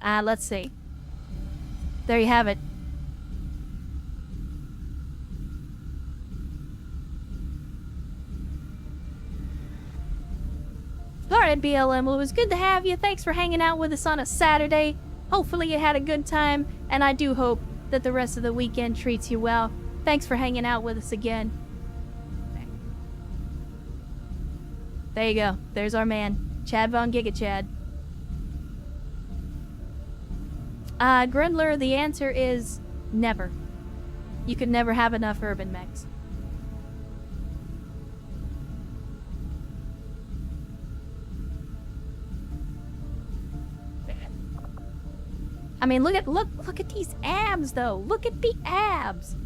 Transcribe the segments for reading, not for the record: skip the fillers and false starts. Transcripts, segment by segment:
Let's see. There you have it. Alright, BLM, well, it was good to have you. Thanks for hanging out with us on a Saturday. Hopefully you had a good time, and I do hope that the rest of the weekend treats you well. Thanks for hanging out with us again. There you go. There's our man, Chad Von Giga Chad. Grundler, the answer is never. You could never have enough urban mechs. I mean, look at these abs, though. Look at the abs.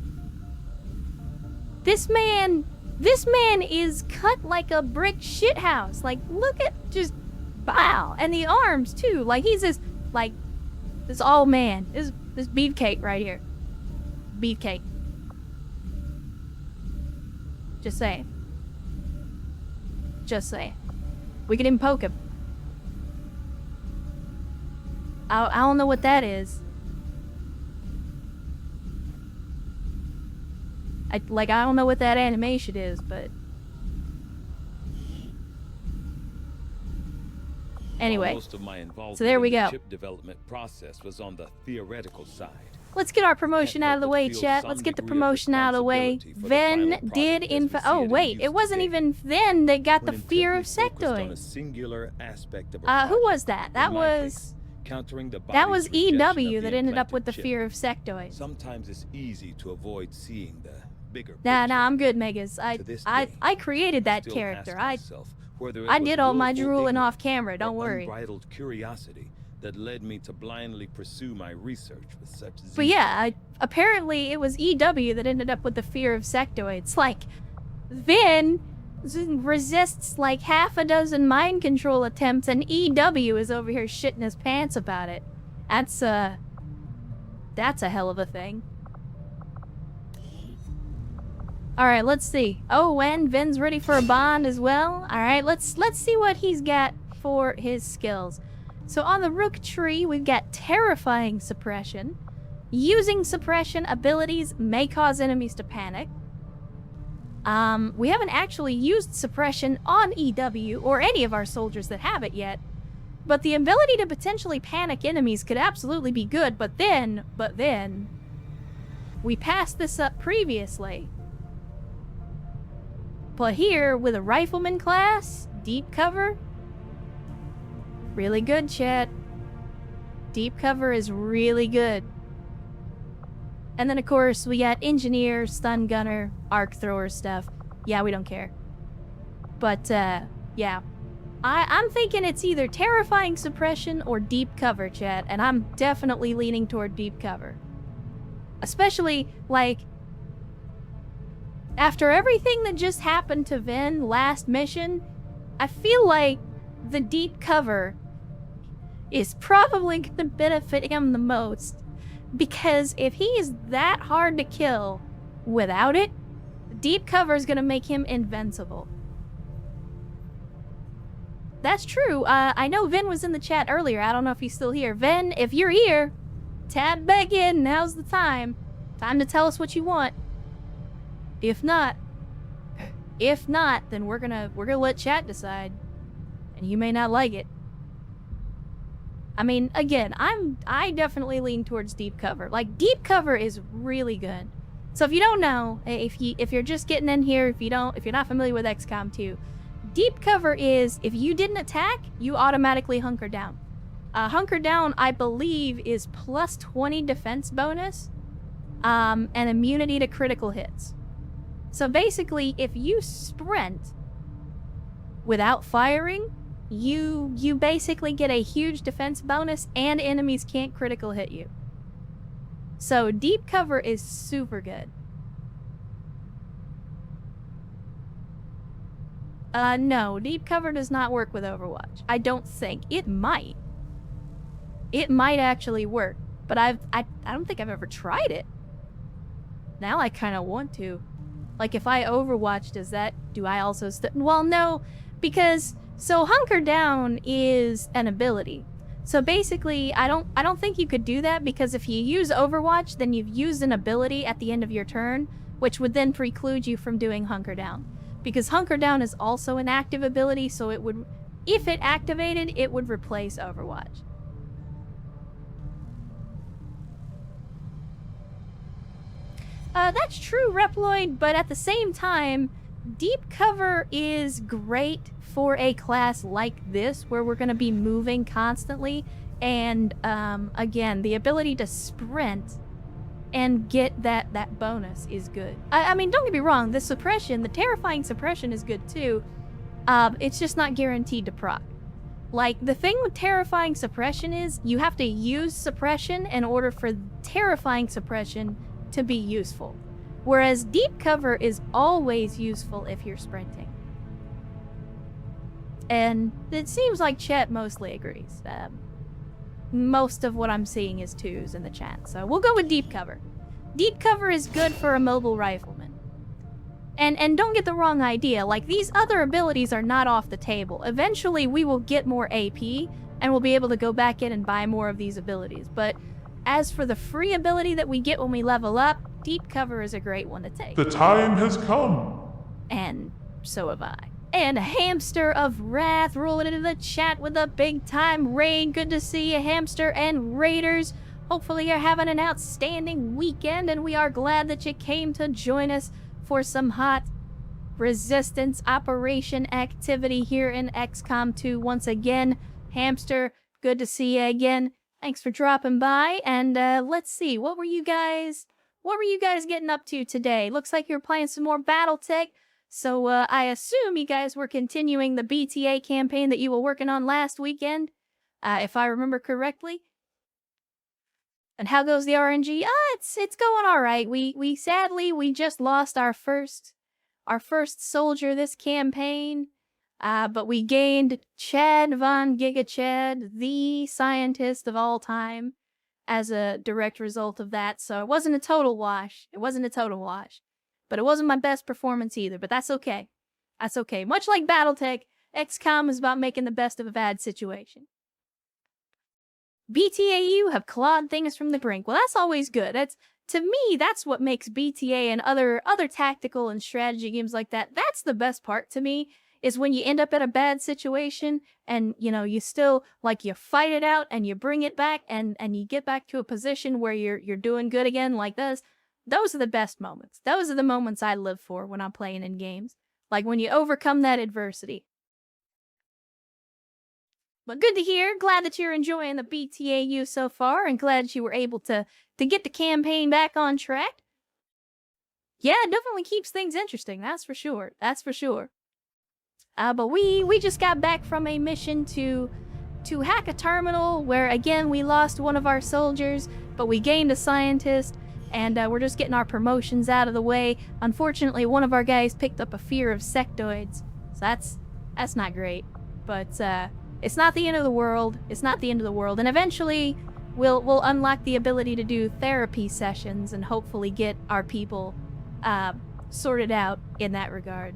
This man is cut like a brick shithouse. Like, look at just, wow. And the arms, too. Like, he's just, like, this all man. This beefcake right here. Beefcake. Just saying. Just saying. We could even poke him. I don't know what that is. I don't know what that animation is, but... Anyway, most of my involvement so there we in the go. chip development process was on the theoretical side. Let's get our promotion out of the way, chat. Let's get the promotion out of the way. Ven did oh wait, it wasn't even Ven that got the fear of sectoids. Who was that? That was EW that ended up with the fear of sectoids. Sometimes it's easy to avoid seeing the bigger Nah, picture. I'm good, Megas. I created that Still character. ask myself whether it I was did all my willful drooling ignorance off camera, don't or worry. Unbridled curiosity that led me to blindly pursue my research with such zeal. But yeah, apparently it was EW that ended up with the fear of sectoids. Like, Vin resists like half a dozen mind control attempts, and EW is over here shitting his pants about it. That's a hell of a thing. Alright, let's see. Oh, and Vin's ready for a bond as well. Alright, let's see what he's got for his skills. So on the Rook tree, we've got Terrifying Suppression. Using suppression abilities may cause enemies to panic. We haven't actually used suppression on EW or any of our soldiers that have it yet. But the ability to potentially panic enemies could absolutely be good, but then, we passed this up previously. But here, with a rifleman class, deep cover, really good, chat. Deep cover is really good. And then, of course, we got engineer, stun gunner, arc thrower stuff. Yeah, we don't care. But, yeah. I'm thinking it's either terrifying suppression or deep cover, chat, and I'm definitely leaning toward deep cover. Especially, like, after everything that just happened to Vin last mission, I feel like the deep cover is probably going to benefit him the most. Because if he is that hard to kill without it, deep cover is going to make him invincible. That's true. I know Vin was in the chat earlier. I don't know if he's still here. Vin, if you're here, tab back in. Now's the time. Time to tell us what you want. If not, then we're gonna let chat decide. And you may not like it. I mean, again, I definitely lean towards deep cover. Like, deep cover is really good. So if you don't know, if you're just getting in here, if you're not familiar with XCOM 2, deep cover is if you didn't attack, you automatically hunker down. Hunker down, I believe, is plus 20 defense bonus, and immunity to critical hits. So basically, if you sprint without firing, you basically get a huge defense bonus and enemies can't critical hit you. So deep cover is super good. No, deep cover does not work with Overwatch. I don't think. It might. It might actually work, but I don't think I've ever tried it. Now I kind of want to. Like, if I Overwatch, do I also well, no, because, so Hunker Down is an ability. So basically, I don't think you could do that, because if you use Overwatch, then you've used an ability at the end of your turn, which would then preclude you from doing Hunker Down. Because Hunker Down is also an active ability, so it would, if it activated, it would replace Overwatch. That's true, Reploid, but at the same time, Deep Cover is great for a class like this, where we're going to be moving constantly, and again, the ability to sprint and get that bonus is good. I mean, don't get me wrong, the suppression, the terrifying suppression is good too. It's just not guaranteed to proc. Like, the thing with terrifying suppression is you have to use suppression in order for terrifying suppression to be useful. Whereas deep cover is always useful if you're sprinting. And it seems like chat mostly agrees. Most of what I'm seeing is 2s in the chat, so we'll go with deep cover. Deep cover is good for a mobile rifleman. And don't get the wrong idea, like, these other abilities are not off the table. Eventually we will get more AP, and we'll be able to go back in and buy more of these abilities. But as for the free ability that we get when we level up, deep cover is a great one to take. The time has come. And so have I. And Hamster of Wrath rolling into the chat with a big time raid. Good to see you, Hamster and Raiders. Hopefully you're having an outstanding weekend, and we are glad that you came to join us for some hot resistance operation activity here in XCOM 2 once again. Hamster, good to see you again. Thanks for dropping by, and let's see, what were you guys getting up to today? Looks like you're playing some more BattleTech. So I assume you guys were continuing the BTA campaign that you were working on last weekend, if I remember correctly. And how goes the RNG? It's going all right. We sadly just lost our first soldier this campaign, but we gained Chad Von Giga Chad, the scientist of all time, as a direct result of that. So it wasn't a total wash. But it wasn't my best performance either, but that's okay. That's okay. Much like BattleTech, XCOM is about making the best of a bad situation. BTAU have clawed things from the brink. Well, that's always good. To me, that's what makes BTA and other tactical and strategy games like that. That's the best part to me, is when you end up in a bad situation and, you know, you still, like, you fight it out and you bring it back and you get back to a position where you're doing good again like this. Those are the best moments. Those are the moments I live for when I'm playing in games. Like when you overcome that adversity. But good to hear. Glad that you're enjoying the BTAU so far, and glad that you were able to get the campaign back on track. Yeah, it definitely keeps things interesting, that's for sure. That's for sure. But we just got back from a mission to hack a terminal where, again, we lost one of our soldiers, but we gained a scientist. And we're just getting our promotions out of the way. Unfortunately, one of our guys picked up a fear of sectoids. So that's not great. But it's not the end of the world. It's not the end of the world. And eventually, we'll unlock the ability to do therapy sessions and hopefully get our people sorted out in that regard.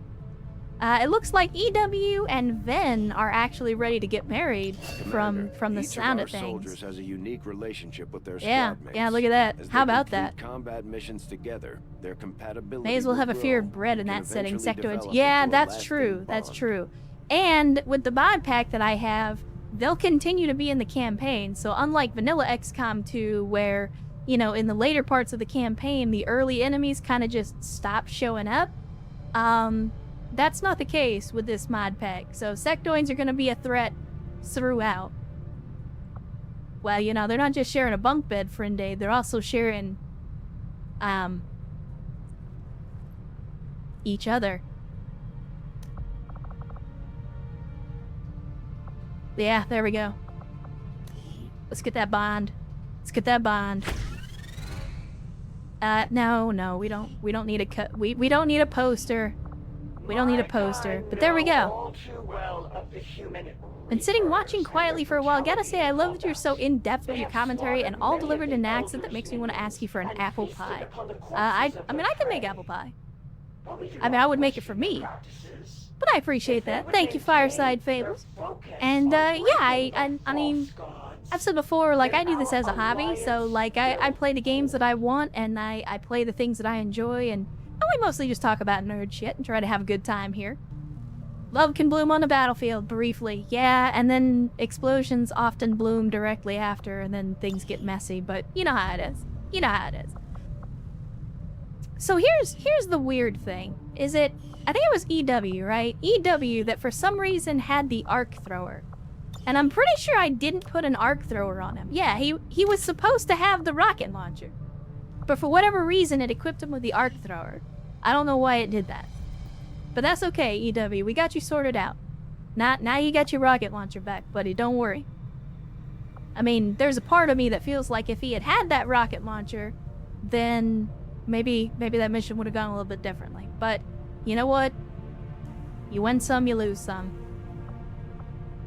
It looks like EW and Ven are actually ready to get married from the sound of things. Soldiers has a unique relationship with their yeah, squad mates. yeah, look at that. As How they about complete that? Combat missions together, their compatibility May as well will have a fear grow of bread in and that setting. eventually Sectoids. develop Yeah, into a that's lasting true. That's bond. true. And with the mod pack that I have, they'll continue to be in the campaign. So unlike Vanilla XCOM 2, where, you know, in the later parts of the campaign, the early enemies kind of just stop showing up, that's not the case with this mod pack. So sectoids are going to be a threat throughout. Well, you know, they're not just sharing a bunk bed for a day, they're also sharing each other. Yeah, there we go. Let's get that bond. Let's get that bond. No, we don't need a cut. We don't need a poster. We don't need a poster, but there we go. Been sitting watching quietly for a while. Gotta say, I love that you're so in-depth with your commentary and all delivered in an accent that makes me want to ask you for an apple pie. I mean, I can make apple pie. I mean, I would make it for me. But I appreciate that. Thank you, Fireside Fables. And, yeah, I mean, I've said before, like, I do this as a hobby, so, like, I play the games that I want, and I play the things that I enjoy, and we mostly just talk about nerd shit and try to have a good time here. Love can bloom on the battlefield, briefly, yeah, and then explosions often bloom directly after, and then things get messy, but you know how it is. You know how it is. So here's the weird thing, I think it was EW, right? EW that for some reason had the arc thrower. And I'm pretty sure I didn't put an arc thrower on him. Yeah, he was supposed to have the rocket launcher. But for whatever reason, it equipped him with the arc thrower. I don't know why it did that. But that's okay, EW. We got you sorted out. Now you got your rocket launcher back, buddy. Don't worry. I mean, there's a part of me that feels like if he had that rocket launcher, then maybe that mission would have gone a little bit differently. But you know what? You win some, you lose some.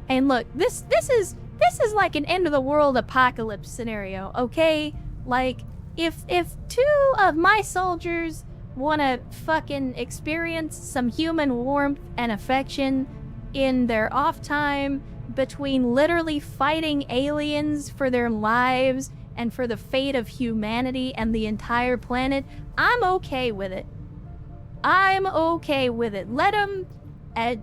And look, this is like an end of the world apocalypse scenario, okay? Like if two of my soldiers want to fucking experience some human warmth and affection in their off time between literally fighting aliens for their lives and for the fate of humanity and the entire planet, I'm okay with it. I'm okay with it. Let them,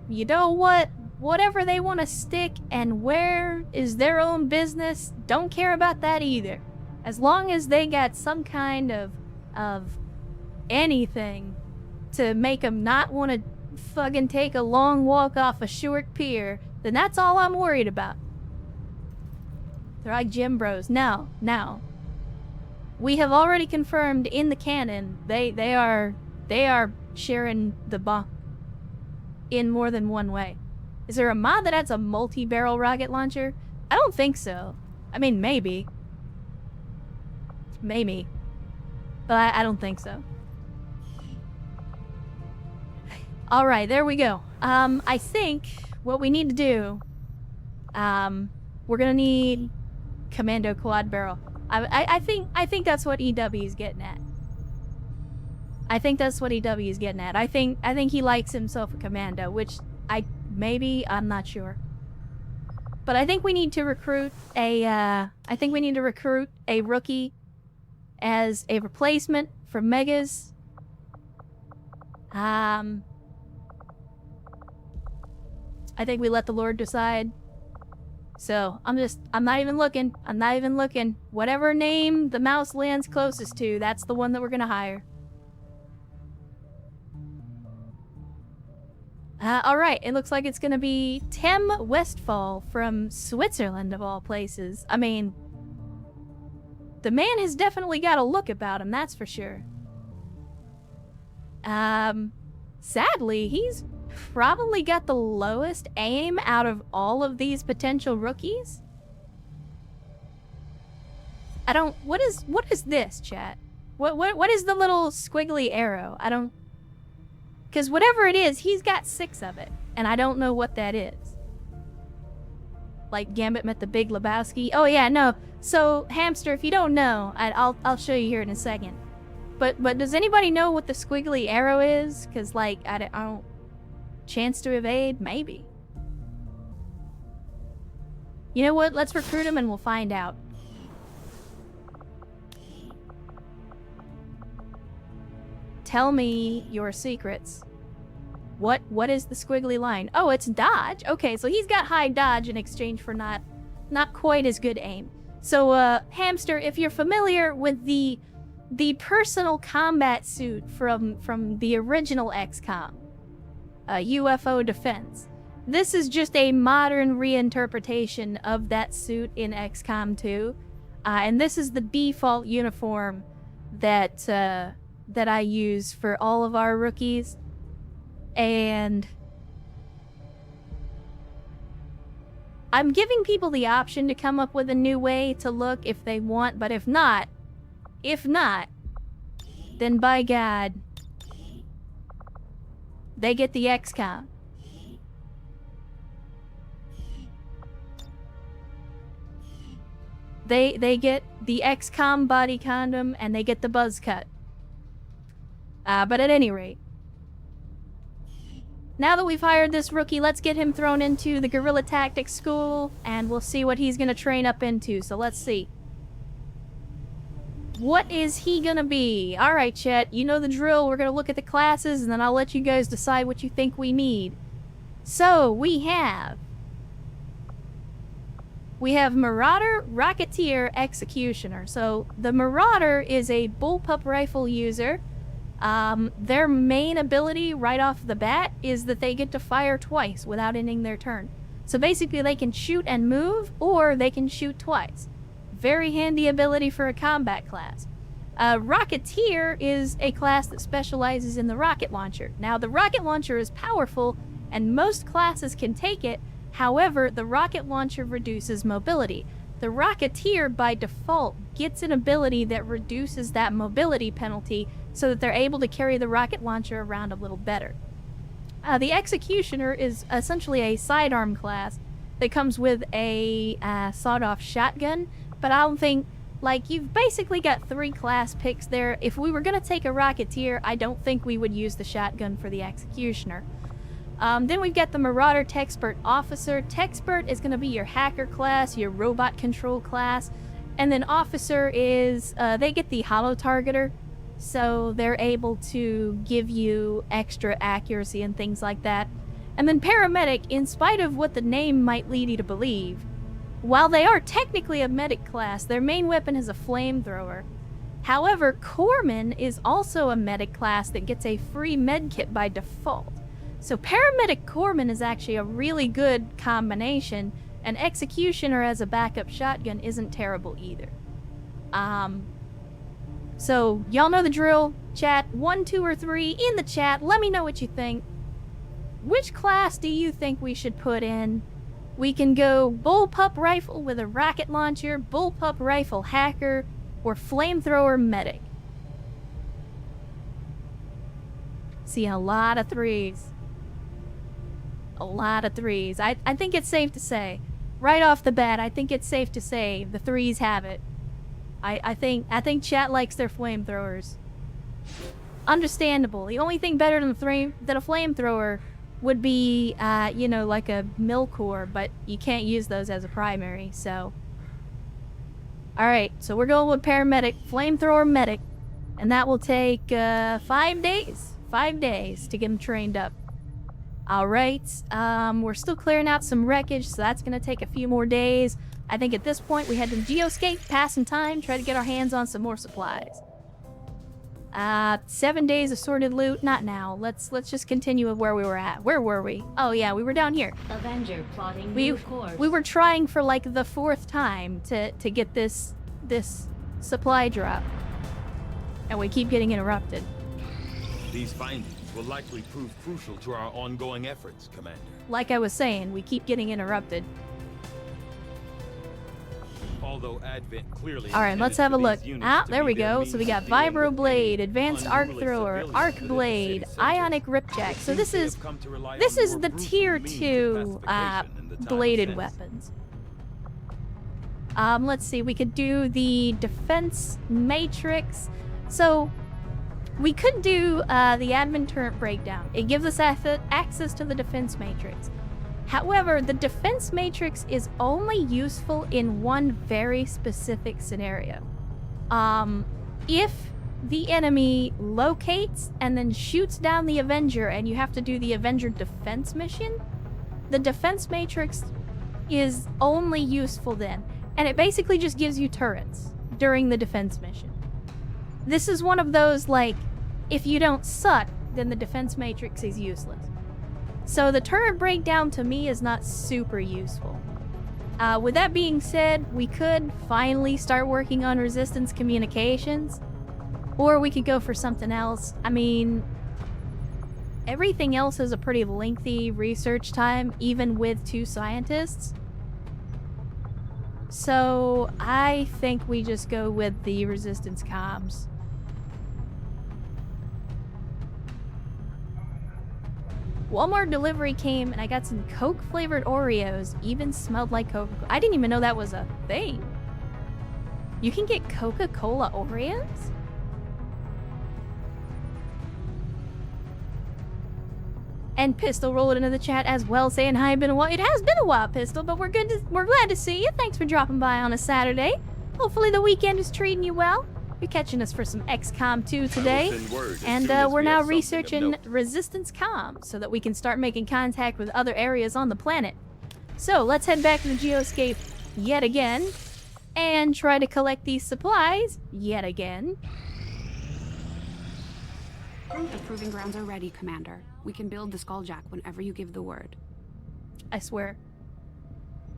you know what? Whatever they want to stick and where is their own business. Don't care about that either. As long as they got some kind of anything to make them not want to fucking take a long walk off a short pier, then that's all I'm worried about. They're like gym bros. No. We have already confirmed in the canon they are sharing the bomb in more than one way. Is there a mod that adds a multi-barrel rocket launcher? I don't think so. I mean, maybe. Maybe. But I don't think so. Alright, there we go. I think what we need to do, we're gonna need Commando Quad Barrel. I think that's what EW is getting at. I think that's what EW is getting at. I think he likes himself a commando, which I'm not sure. But I think we need to recruit a rookie as a replacement for Megas. I think we let the Lord decide. So, I'm not even looking. Whatever name the mouse lands closest to, that's the one that we're gonna hire. Alright, it looks like it's gonna be Tim Westphal from Switzerland, of all places. I mean, the man has definitely got a look about him, that's for sure. Sadly, he's probably got the lowest aim out of all of these potential rookies. What is this, chat? What is the little squiggly arrow? Because whatever it is, he's got 6 of it, and I don't know what that is. Like Gambit met the Big Lebowski. Oh yeah, no. So Hamster, if you don't know, I'll show you here in a second. But does anybody know what the squiggly arrow is? Because like I don't. Chance to evade, maybe. You know what? Let's recruit him and we'll find out. Tell me your secrets. What is the squiggly line? Oh, it's dodge. Okay, so he's got high dodge in exchange for not quite as good aim. So, Hamster, if you're familiar with the personal combat suit from the original XCOM, UFO defense, this is just a modern reinterpretation of that suit in XCOM 2, and this is the default uniform that I use for all of our rookies. And I'm giving people the option to come up with a new way to look if they want, but if not, then by God, they get the XCOM. They get the XCOM body condom and they get the buzz cut. But at any rate, Now that we've hired this rookie, let's get him thrown into the guerrilla tactics school, and we'll see what he's gonna train up into. So let's see. What is he gonna be? Alright, chat, you know the drill. We're gonna look at the classes, and then I'll let you guys decide what you think we need. So, we have Marauder, Rocketeer, Executioner. So, the Marauder is a bullpup rifle user. Their main ability right off the bat is that they get to fire twice without ending their turn. So basically they can shoot and move, or they can shoot twice. Very handy ability for a combat class. Rocketeer is a class that specializes in the rocket launcher. Now the rocket launcher is powerful, and most classes can take it. However, the rocket launcher reduces mobility. The Rocketeer, by default, gets an ability that reduces that mobility penalty so that they're able to carry the rocket launcher around a little better. The Executioner is essentially a sidearm class that comes with a sawed-off shotgun, but I don't think, like, you've basically got 3 class picks there. If we were going to take a Rocketeer, I don't think we would use the shotgun for the Executioner. Then we've got the Marauder Techspert Officer. Techspert is going to be your hacker class, your robot control class. And then Officer is, they get the Holo Targeter. So they're able to give you extra accuracy and things like that. And then Paramedic, in spite of what the name might lead you to believe, while they are technically a medic class, their main weapon is a flamethrower. However, Corpsman is also a medic class that gets a free medkit by default. So Paramedic Corpsman is actually a really good combination, and Executioner as a backup shotgun isn't terrible either. So y'all know the drill. Chat 1, 2, or 3 in the chat. Let me know what you think. Which class do you think we should put in? We can go bullpup rifle with a rocket launcher, bullpup rifle hacker, or flamethrower medic. See a lot of 3s. A lot of 3s. I think it's safe to say, right off the bat, I think it's safe to say the 3s have it. I think chat likes their flamethrowers. Understandable. The only thing better than a flamethrower would be, you know, like a Milcore, but you can't use those as a primary, so. Alright, so we're going with Paramedic, Flamethrower Medic, and that will take 5 days. 5 days to get them trained up. Alright, we're still clearing out some wreckage, so that's going to take a few more days. I think at this point we had to geoscape, pass some time, try to get our hands on some more supplies. 7 days of sorted loot, not now. Let's just continue with where we were at. Where were we? Oh yeah, we were down here. Avenger plotting new course. We were trying for like the 4th time to get this supply drop. And we keep getting interrupted. These findings will likely prove crucial to our ongoing efforts, Commander. Like I was saying, we keep getting interrupted. Although Advent clearly Alright, let's have a look. There we go. So we got Vibro Blade, Advanced Arc Thrower, Arc Blade, Ionic Ripjack. So this is the Tier 2 bladed weapons. Let's see, we could do the Defense Matrix. So we could do the Advent Turret Breakdown. It gives us access to the Defense Matrix. However, the Defense Matrix is only useful in one very specific scenario. If the enemy locates and then shoots down the Avenger and you have to do the Avenger defense mission, the Defense Matrix is only useful then. And it basically just gives you turrets during the defense mission. This is one of those, like, if you don't suck, then the Defense Matrix is useless. So the turret breakdown to me is not super useful. With that being said, we could finally start working on resistance communications, or we could go for something else. I mean, everything else is a pretty lengthy research time, even with 2 scientists. So I think we just go with the resistance comms. Walmart delivery came and I got some Coke flavored Oreos, even smelled like Coca-Cola. I didn't even know that was a thing. You can get Coca-Cola Oreos? And Pistol rolled into the chat as well, saying hi. Been a while. It has been a while, Pistol, but we're glad to see you. Thanks for dropping by on a Saturday. Hopefully the weekend is treating you well. You're catching us for some XCOM 2 today, and we're now researching Resistance Com so that we can start making contact with other areas on the planet. So let's head back to the Geoscape yet again and try to collect these supplies yet again. The proving grounds are ready, Commander. We can build the Skulljack whenever you give the word. I swear.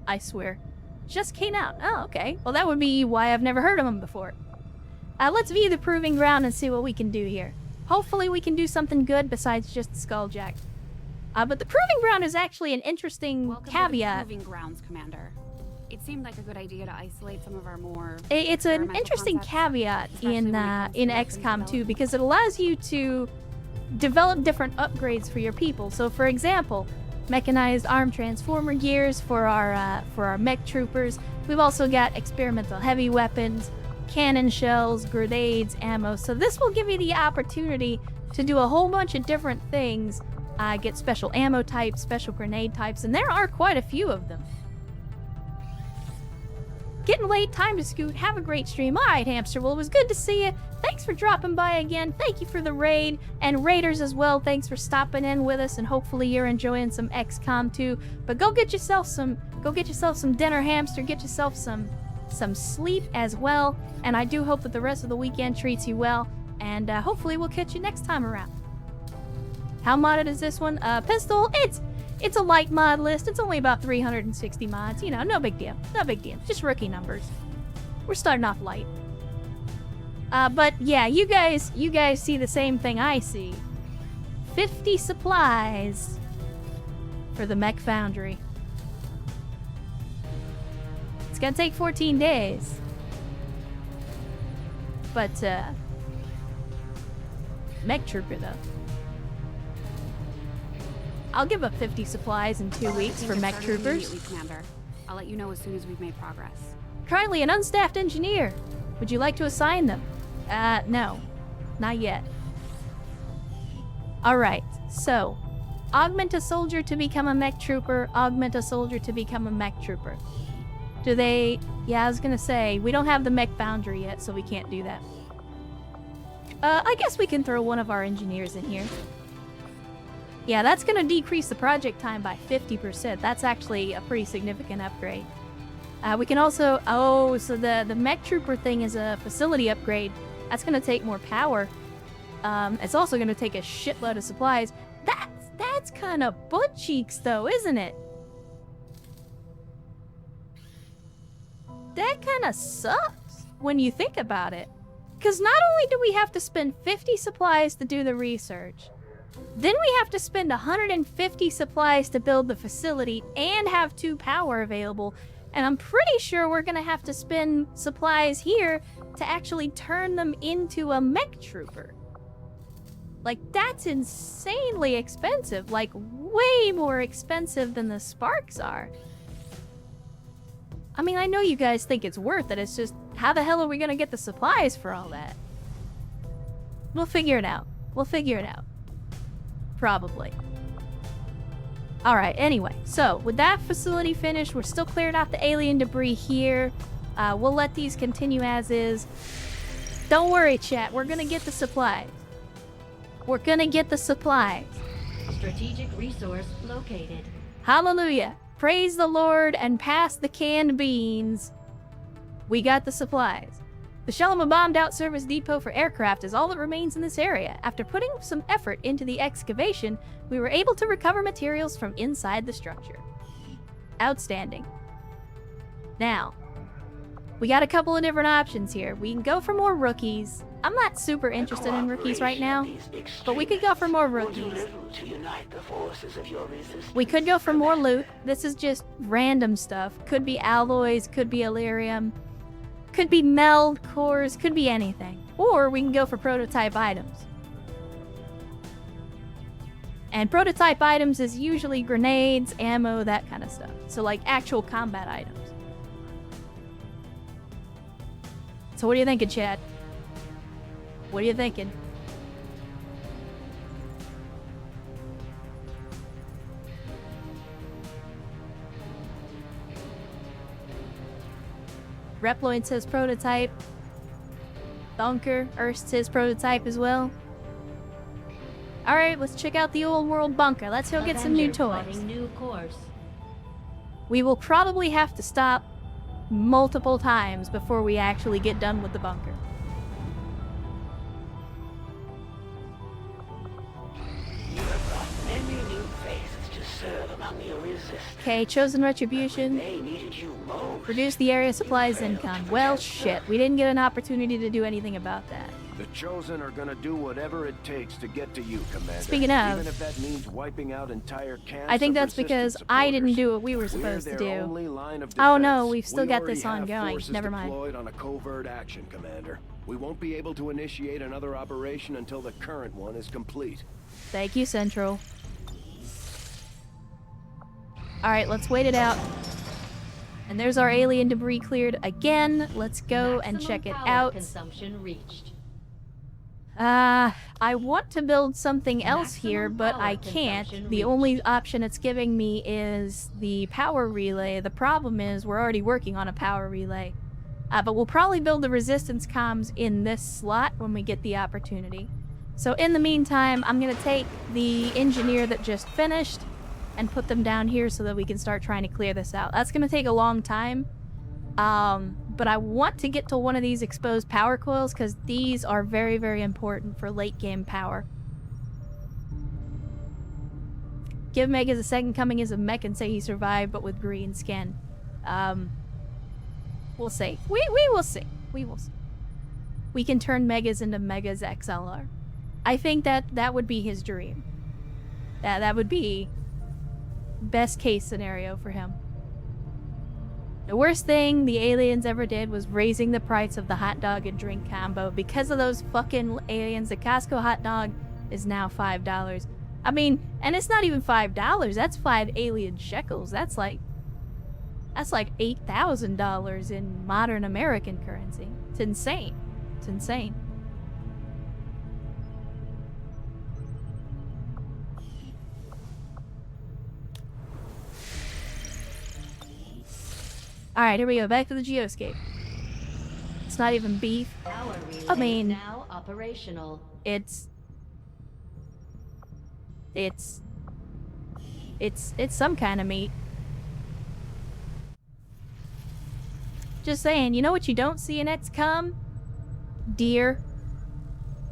I swear. Just came out. Oh, okay. Well, that would be why I've never heard of them before. Let's view the proving ground and see what we can do here. Hopefully we can do something good besides just the Skulljack. But the proving ground is actually an interesting caveat. To the proving grounds, Commander. It seemed like a good idea to isolate some of our more... It's an interesting caveat in XCOM 2 because it allows you to develop different upgrades for your people. So, for example, mechanized arm transformer gears for our mech troopers. We've also got experimental heavy weapons, cannon shells, grenades, ammo. So this will give you the opportunity to do a whole bunch of different things. Get special ammo types, special grenade types, and there are quite a few of them. Getting late, time to scoot. Have a great stream. All right, Hamster. Well, it was good to see you. Thanks for dropping by again. Thank you for the raid. And raiders as well, thanks for stopping in with us. And hopefully you're enjoying some XCOM 2. But go get yourself some dinner, Hamster. Get yourself some sleep as well. And I do hope that the rest of the weekend treats you well. And hopefully we'll catch you next time around. How modded is this one? Pistol, it's a light mod list. It's only about 360 mods. You know, no big deal. No big deal. Just rookie numbers. We're starting off light. But yeah, you guys see the same thing I see. 50 supplies for the mech foundry. It's gonna take 14 days. But mech trooper though. I'll give up 50 supplies in 2 weeks for mech troopers. Commander. I'll let you know as soon as we've made progress. Currently an unstaffed engineer. Would you like to assign them? No. Not yet. Alright, so. Augment a soldier to become a mech trooper. Augment a soldier to become a mech trooper. Do they... Yeah, I was gonna say, we don't have the mech boundary yet, so we can't do that. I guess we can throw one of our engineers in here. Yeah, that's going to decrease the project time by 50%. That's actually a pretty significant upgrade. We can also... Oh, so the mech trooper thing is a facility upgrade. That's going to take more power. It's also going to take a shitload of supplies. That's kind of butt cheeks, though, isn't it? That kind of sucks when you think about it. Because not only do we have to spend 50 supplies to do the research... Then we have to spend 150 supplies to build the facility and have 2 power available. And I'm pretty sure we're going to have to spend supplies here to actually turn them into a mech trooper. Like, that's insanely expensive. Like, way more expensive than the Sparks are. I mean, I know you guys think it's worth it. It's just, how the hell are we going to get the supplies for all that? We'll figure it out. We'll figure it out. Probably. Alright, anyway. So, with that facility finished, we're still cleared out the alien debris here. We'll let these continue as is. Don't worry, chat. We're gonna get the supplies. We're gonna get the supplies. Strategic resource located. Hallelujah. Praise the Lord and pass the canned beans. We got the supplies. The shell of a bombed-out service depot for aircraft is all that remains in this area. After putting some effort into the excavation, we were able to recover materials from inside the structure. Outstanding. Now, we got a couple of different options here. We can go for more rookies. I'm not super interested in rookies right now, but we could go for more rookies. We could go for more loot. This is just random stuff. Could be alloys, could be Illyrium. Could be meld cores, could be anything. Or we can go for prototype items. And prototype items is usually grenades, ammo, that kind of stuff. So like actual combat items. So what are you thinking, Chad? What are you thinking? Reploid says prototype. Thunker erst says prototype as well. Alright, let's check out the old world bunker. Let's go get some new Avenger toys. plotting new course. We will probably have to stop multiple times before we actually get done with the bunker. You have brought many new faces to serve among your resistance. Okay, chosen retribution. They needed you most. Reduce the area supplies income. Well, shit. We didn't get an opportunity to do anything about that. The Chosen are gonna do whatever it takes to get to you, Commander. Speaking of, even if that means wiping out entire camps I think of that's because resistance I didn't supporters. do what we were We're supposed to their do. only line of Oh no, defense. we've still We got already this have ongoing. forces Never mind. deployed on a covert action, Commander. We won't be able to initiate another operation until the current one is complete. Thank you, Central. Alright, let's wait it out. And there's our alien debris cleared again. Let's go and check it Maximum power out. Consumption reached. I want to build something else here, but I can't. The only option it's giving me is the power relay. The problem is we're already working on a power relay. But we'll probably build the resistance comms in this slot when we get the opportunity. So in the meantime, I'm going to take the engineer that just finished and put them down here so that we can start trying to clear this out. That's going to take a long time. But I want to get to one of these exposed power coils because these are very, very important for late game power. Give Megas a second coming as a mech and say he survived, but with green skin. We'll see. We will see. We will see. We can turn Megas into Megas XLR. I think that would be his dream. That would be best case scenario for him. The worst thing the aliens ever did was raising the price of the hot dog and drink combo. Because of those fucking aliens, the Costco hot dog is now $5. I mean, and it's not even $5. That's 5 alien shekels. That's like $8,000 in modern American currency. It's insane. It's insane. Alright, here we go. Back to the geoscape. It's not even beef. Power relay I mean, now operational. It's some kind of meat. Just saying, you know what you don't see in XCOM? Deer.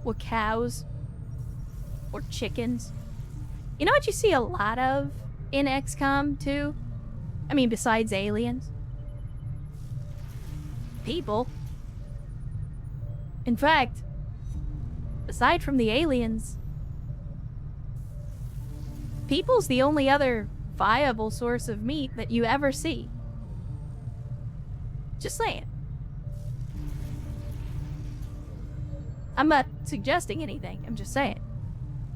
Or cows. Or chickens. You know what you see a lot of in XCOM too? I mean, besides aliens? People. In fact, aside from the aliens, people's the only other viable source of meat that you ever see. Just saying. I'm not suggesting anything, I'm just saying.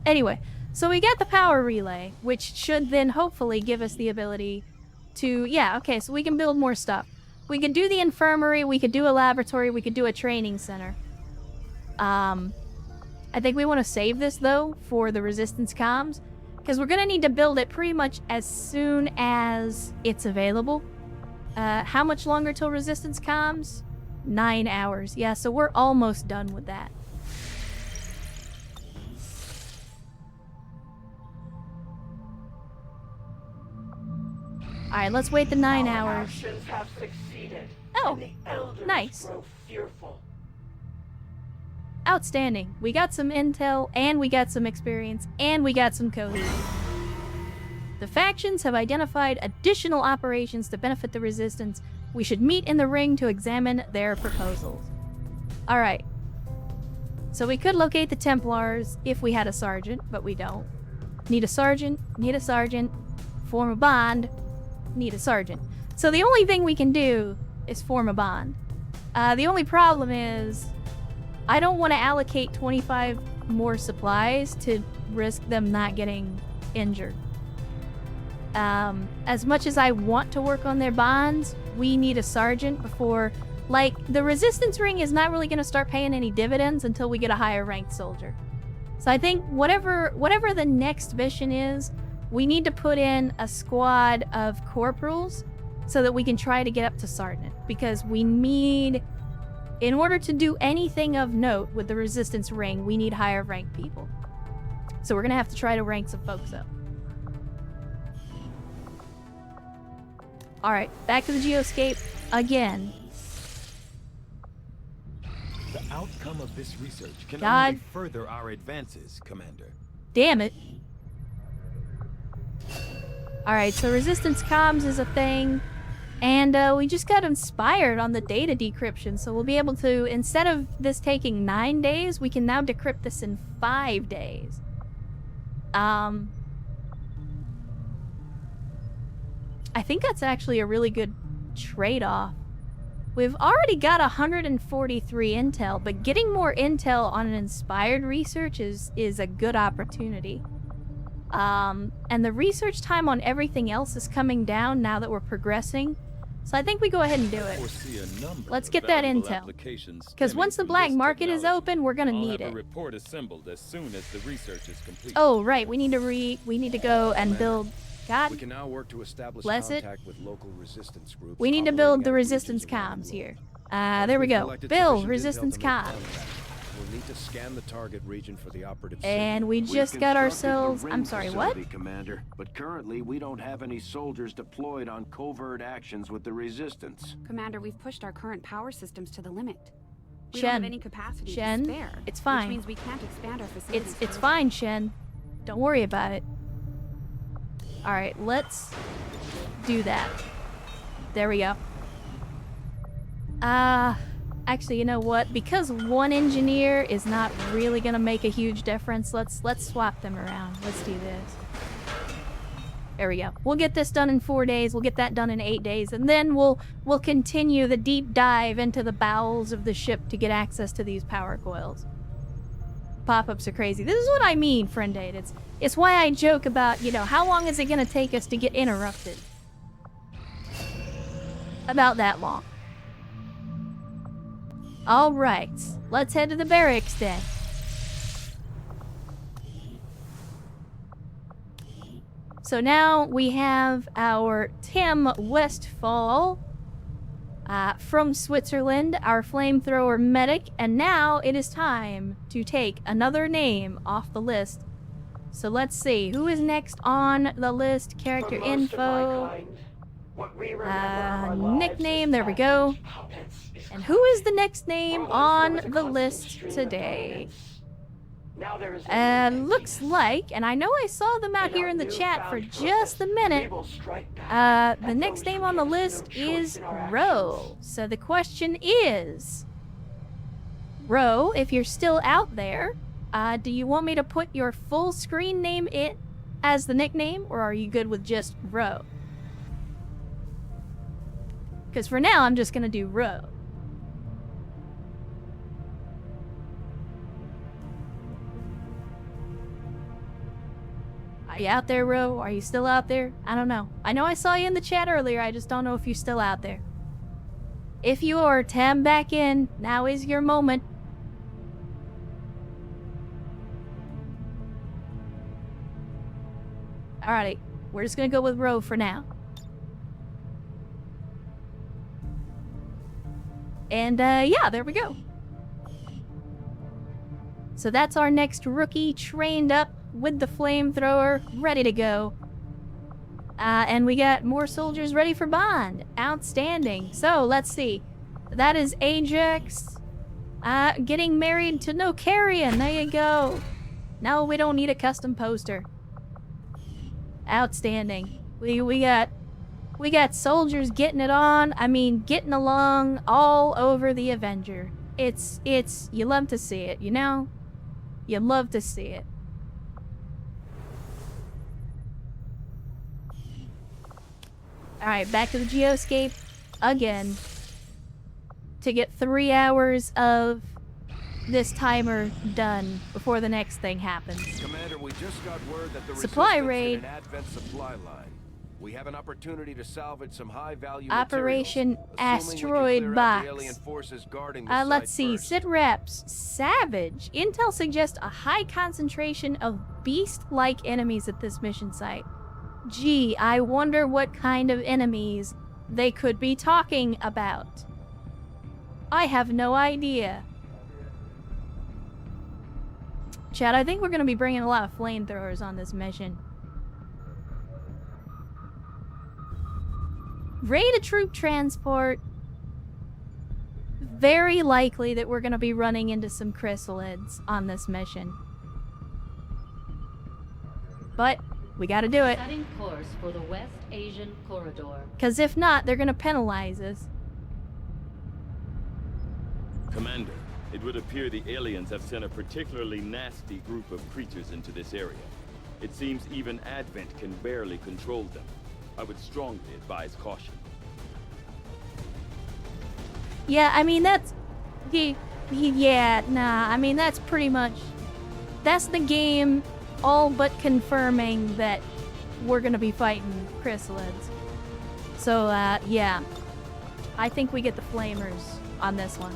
Anyway, so we got the power relay, which should then hopefully give us the ability to, yeah, okay, so we can build more stuff. We could do the infirmary, we could do a laboratory, we could do a training center. I think we want to save this, though, for the resistance comms, because we're going to need to build it pretty much as soon as it's available. How much longer till resistance comms? 9 hours. Yeah, so we're almost done with that. Alright, let's wait the 9 Our hours. actions have succeeded. Oh, and the elders nice. grow fearful. Outstanding. We got some intel, and we got some experience, and we got some cohesion. The factions have identified additional operations to benefit the resistance. We should meet in the ring to examine their proposals. Alright. So we could locate the Templars if we had a sergeant, but we don't. Need a sergeant, form a bond, need a sergeant. So the only thing we can do is form a bond. The only problem is I don't want to allocate 25 more supplies to risk them not getting injured. As much as I want to work on their bonds, we need a sergeant before, like, the resistance ring is not really going to start paying any dividends until we get a higher ranked soldier. So I think whatever the next mission is, we need to put in a squad of corporals so that we can try to get up to Sergeant. Because we need, in order to do anything of note with the Resistance ring, we need higher ranked people. So we're gonna have to try to rank some folks up. Alright, back to the geoscape again. The outcome of this research can God. only further our advances, Commander. Damn it. Alright, so Resistance comms is a thing. And we just got inspired on the data decryption, so we'll be able to, instead of this taking 9 days, we can now decrypt this in 5 days. I think that's actually a really good trade-off. We've already got 143 intel, but getting more intel on an inspired research is a good opportunity. And the research time on everything else is coming down now that we're progressing. So I think we go ahead and do it. Let's get that intel. Because once the black market is open, we're gonna need it. Report assembled as soon as the research is complete. Oh, right. We need to go and build. God, We can now work to establish bless it. contact with local resistance groups. We need to operating build the out of resistance regions around the comms globe. here. Once There we we've go. collected Build sufficient resistance intel to make comms. contact, we'll need to scan the target region for the operative And signal. we We've just got constructed the ourselves. ring I'm sorry, what? facility, Commander, but currently we don't have any soldiers deployed on covert actions with the resistance. Commander, we've pushed our current power systems to the limit. We Shen. don't have any capacity Shen, to spare. it's fine. Which means we can't expand our facilities. It's fine, Shen. Don't worry about it. All right, let's do that. There we go. Actually, you know what? Because one engineer is not really gonna make a huge difference, let's swap them around. Let's do this. There we go. We'll get this done in 4 days. We'll get that done in 8 days, and then we'll continue the deep dive into the bowels of the ship to get access to these power coils. Pop-ups are crazy. This is what I mean, friend aid. It's why I joke about, you know, how long is it gonna take us to get interrupted? About that long. All right, let's head to the barracks then. So now we have our Tim Westfall from Switzerland, our flamethrower medic, and now it is time to take another name off the list. So let's see, who is next on the list? Character For most of my info, kind, what we remember of our lives nickname, as there we go. bastards, puppets, is And who is the next name Our on lives were the a constant list stream of today? dominance. Now there is a new Looks thing. like, and I know I saw them out In here our in the chat for newfound just a purpose, minute. we will strike back The at next those name who on the give us no list choice is in our Ro. actions. So the question is, Ro, if you're still out there, do you want me to put your full screen name in as the nickname, or are you good with just Ro? Because for now, I'm just gonna do Ro. Are you out there, Ro? Are you still out there? I don't know. I know I saw you in the chat earlier, I just don't know if you're still out there. If you are, tam back in. Now is your moment. Alrighty, we're just gonna go with Ro for now. And yeah, there we go. So that's our next rookie trained up with the flamethrower, ready to go. And we got more soldiers ready for bond. Outstanding. So let's see. That is Ajax. Getting married to no Carrion. There you go. No, we don't need a custom poster. Outstanding. We got soldiers getting it on. I mean, getting along all over the Avenger. It's you love to see it, you know? You love to see it. Alright, back to the geoscape again. To get 3 hours of this timer done before the next thing happens. Commander, we just got word that the Supply resistance raid. hit an advent supply line. We have an opportunity to salvage some high-value Operation materials, assuming we can Asteroid clear out Box. the alien forces guarding the Let's site see. first. Sit reps. Savage. Intel suggests a high concentration of beast-like enemies at this mission site. Gee, I wonder what kind of enemies they could be talking about? I have no idea. Chad, I think we're gonna be bringing a lot of flamethrowers on this mission. Raid a troop transport. Very likely that we're gonna be running into some chrysalids on this mission. But we gotta do it. Setting course for the West Asian corridor. Because if not, they're gonna penalize us. Commander, it would appear the aliens have sent a particularly nasty group of creatures into this area. It seems even Advent can barely control them. I would strongly advise caution. Yeah, I mean, that's... Yeah, nah, I mean, that's pretty much... That's the game all but confirming that we're gonna be fighting chrysalids. So, yeah. I think we get the flamers on this one.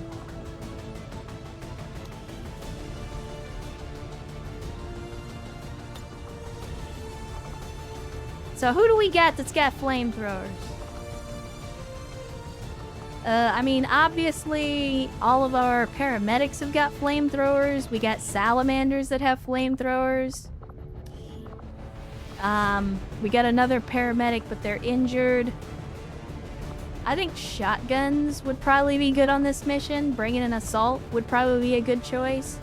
So who do we got that's got flamethrowers? I mean, obviously, all of our paramedics have got flamethrowers. We got salamanders that have flamethrowers. We got another paramedic, but they're injured. I think shotguns would probably be good on this mission. Bringing an assault would probably be a good choice.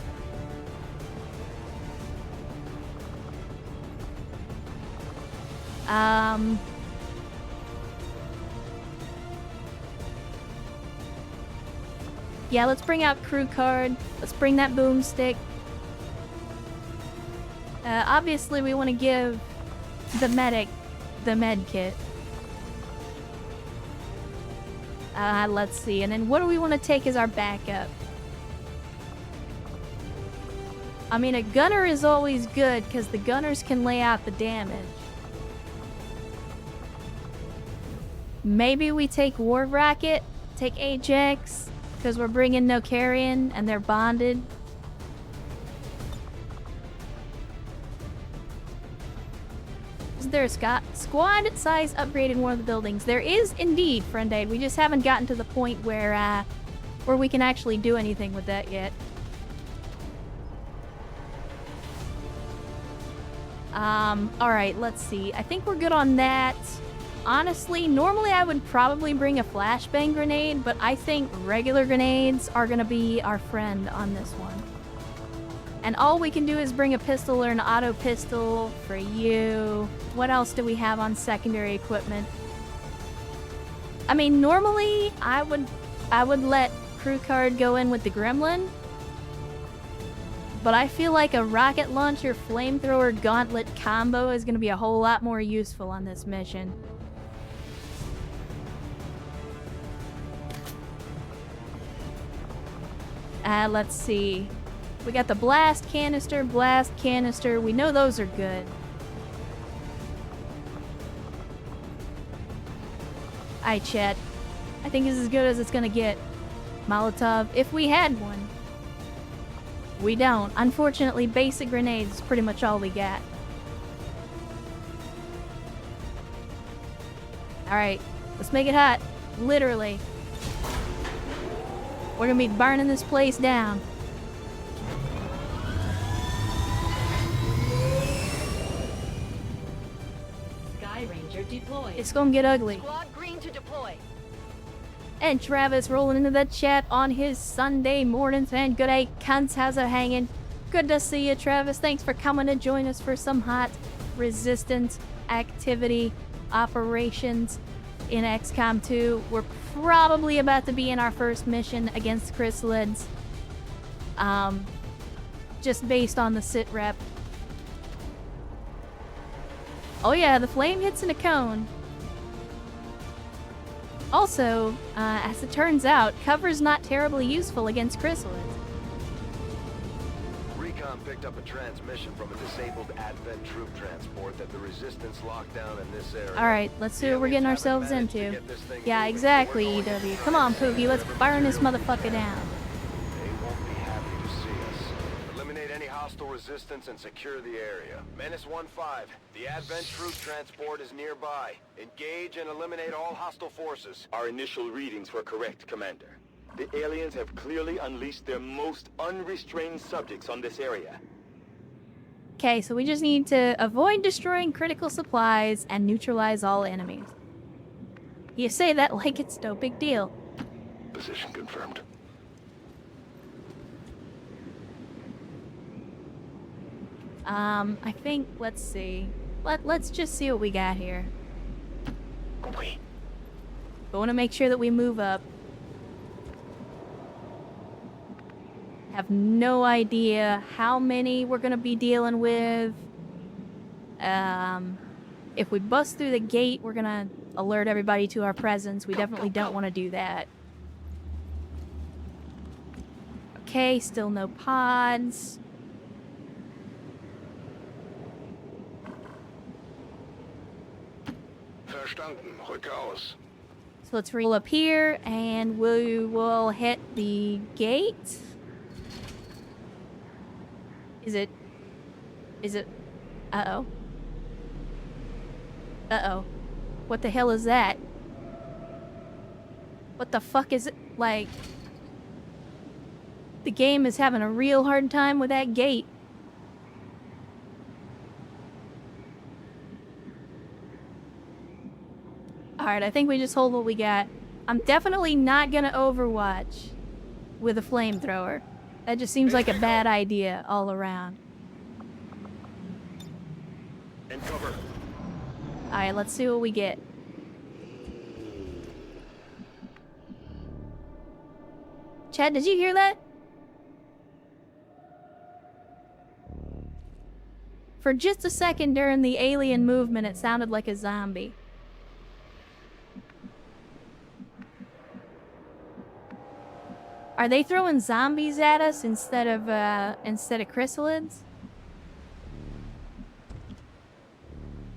Yeah, let's bring out crew card. Let's bring that boomstick. Obviously, we want to give the medic the med kit. Let's see. And then what do we want to take as our backup? I mean, a gunner is always good because the gunners can lay out the damage. Maybe we take War Rocket, take Ajax, because we're bringing no carrion and they're bonded. Is there a squad size upgrade in one of the buildings? There is indeed, friend aid. We just haven't gotten to the point where we can actually do anything with that yet. Alright, let's see. I think we're good on that. Honestly, normally I would probably bring a flashbang grenade, but I think regular grenades are gonna be our friend on this one. And all we can do is bring a pistol or an auto pistol for you. What else do we have on secondary equipment? I mean, normally I would let crew card go in with the gremlin, but I feel like a rocket launcher flamethrower gauntlet combo is gonna be a whole lot more useful on this mission. Let's see. We got the blast canister. We know those are good. Alright, chat. I think this is as good as it's gonna get. Molotov, if we had one. We don't. Unfortunately, basic grenades is pretty much all we got. Alright, let's make it hot. Literally. We're gonna be burning this place down. Sky Ranger deployed. It's gonna get ugly. Squad green to deploy. And Travis rolling into the chat on his Sunday morning saying, "Good day, cunts, how's it hanging?" Good to see you, Travis. Thanks for coming to join us for some hot resistance activity operations in XCOM 2. We're probably about to be in our first mission against chrysalids. Just based on the sit rep. Oh yeah, the flame hits in a cone. Also, as it turns out, cover's not terribly useful against chrysalids. Recon picked up a transmission from a disabled Advent troop transport that the Resistance locked down in this area. Alright, let's see what we're getting ourselves into. Yeah, exactly, EW. Come on, Pookie, let's burn this motherfucker down. They won't be happy to see us. Eliminate any hostiles hostile resistance and secure the area. Menace 1-5, the Advent troop transport is nearby. Engage and eliminate all hostile forces. Our initial readings were correct, Commander. The aliens have clearly unleashed their most unrestrained subjects on this area. Okay, so we just need to avoid destroying critical supplies and neutralize all enemies. You say that like it's no big deal. Position confirmed. I think, let's see. Let's just see what we got here. Compris. I want to make sure that we move up. Have no idea how many we're gonna be dealing with. If we bust through the gate, we're gonna alert everybody to our presence. We definitely don't want to do that. Okay, still no pods. Verstanden. Rück aus. So let's roll up here and we will hit the gate. Is it? Uh-oh. Uh-oh. What the hell is that? What the fuck is it? Like, the game is having a real hard time with that gate. Alright, I think we just hold what we got. I'm definitely not gonna Overwatch with a flamethrower. That just seems like a bad idea all around. In cover. Alright, let's see what we get. Chad, did you hear that? For just a second during the alien movement, it sounded like a zombie. Are they throwing zombies at us instead of chrysalids?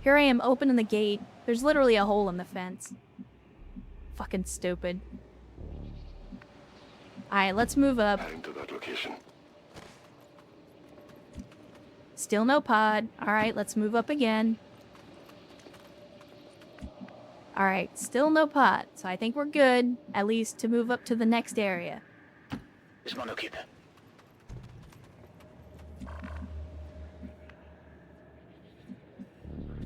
Here I am opening the gate. There's literally a hole in the fence. Fucking stupid. Alright, let's move up. Heading to that location. Still no pod. Alright, let's move up again. Alright, still no pod. So I think we're good, at least to move up to the next area. Je m'en occupe.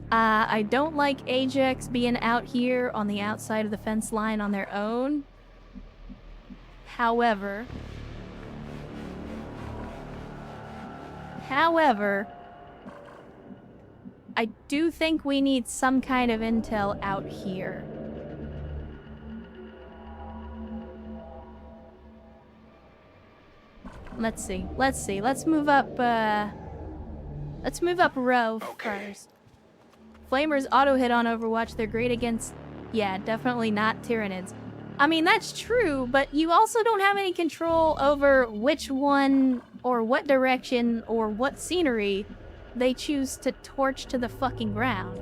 I don't like Ajax being out here on the outside of the fence line on their own. However, I do think we need some kind of intel out here. Let's see. Let's move up, row first. Flamers auto-hit on Overwatch. They're great against... Yeah, definitely not Tyranids. I mean, that's true, but you also don't have any control over which one, or what direction, or what scenery they choose to torch to the fucking ground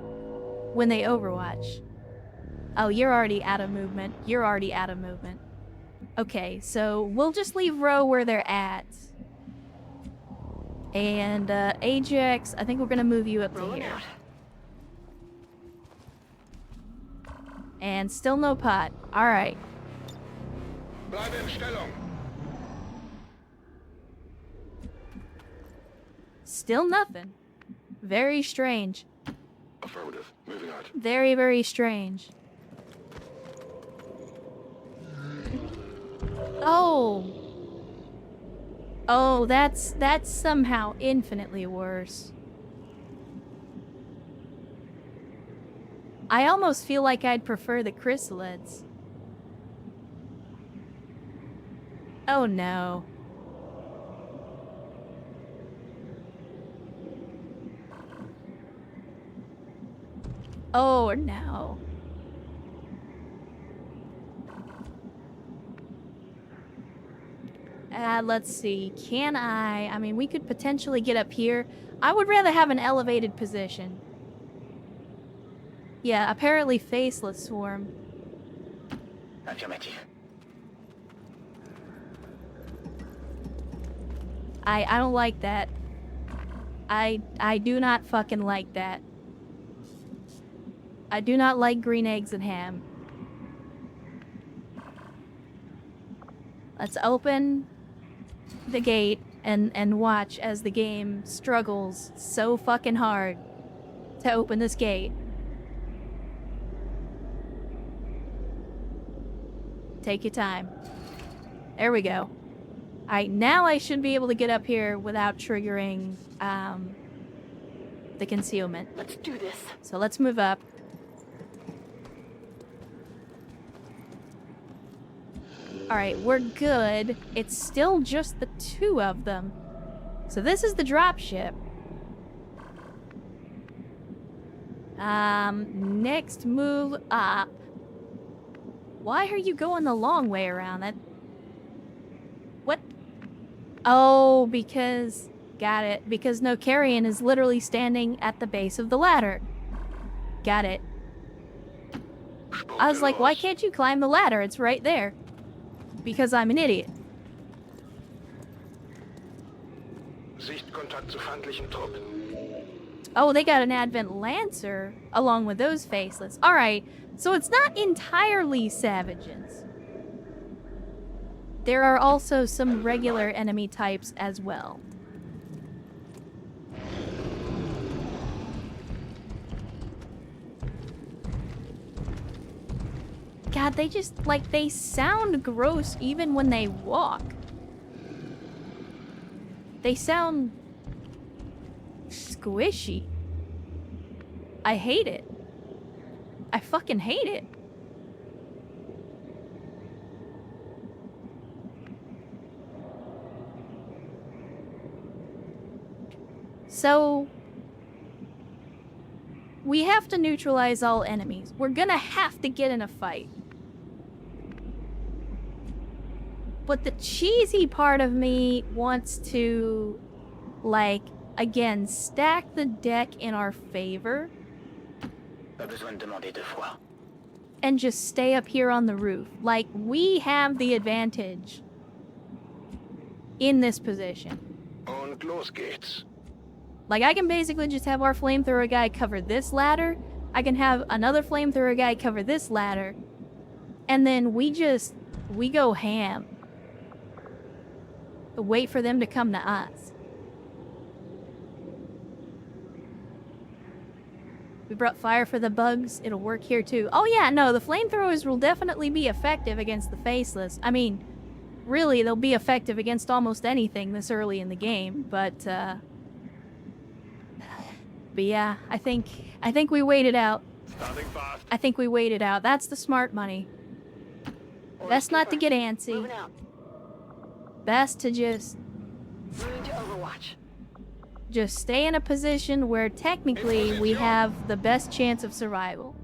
when they Overwatch. Oh, you're already out of movement. Okay, so we'll just leave row where they're at. And, Ajax, I think we're gonna move you up to Rolling here. out. And still no pot. Alright. Bleib in Stellung. Still nothing. Very strange. Affirmative. Moving out. Very, very strange. Oh! Oh, that's somehow infinitely worse. I almost feel like I'd prefer the chrysalids. Oh no. Oh no. Let's see. Can I mean, we could potentially get up here. I would rather have an elevated position. Yeah, apparently faceless swarm. Affirmative. I don't like that. I do not fucking like that. I do not like green eggs and ham. Let's open the gate and watch as the game struggles so fucking hard to open this gate. Take your time. There we go. Alright, now I should be able to get up here without triggering the concealment. Let's do this. So let's move up. Alright, we're good. It's still just the two of them. So this is the dropship. Next move up. Why are you going the long way around? That... What? Oh, because... Got it. Because no carrion is literally standing at the base of the ladder. Got it. I was like, why can't you climb the ladder? It's right there. Because I'm an idiot. Sichtkontakt zu feindlichen Truppen. Oh, they got an Advent Lancer along with those faceless. Alright, so it's not entirely savages. There are also some regular enemy types as well. God, they just, like, they sound gross even when they walk. They sound squishy. I hate it. I fucking hate it. So, we have to neutralize all enemies. We're gonna have to get in a fight. But the cheesy part of me wants to, like, again, stack the deck in our favor. Pas besoin de demander deux fois. And just stay up here on the roof. Like, we have the advantage in this position. Und los geht's. Like, I can basically just have our flamethrower guy cover this ladder. I can have another flamethrower guy cover this ladder. And then we go ham. Wait for them to come to us. We brought fire for the bugs. It'll work here too. Oh yeah, no, the flamethrowers will definitely be effective against the faceless. I mean, really, they'll be effective against almost anything this early in the game, but yeah, I think we waited out. I think we waited out. That's the smart money. Best not to get antsy. Moving out. Best to just Moving to Overwatch. stay in a position where technically we have the best chance of survival.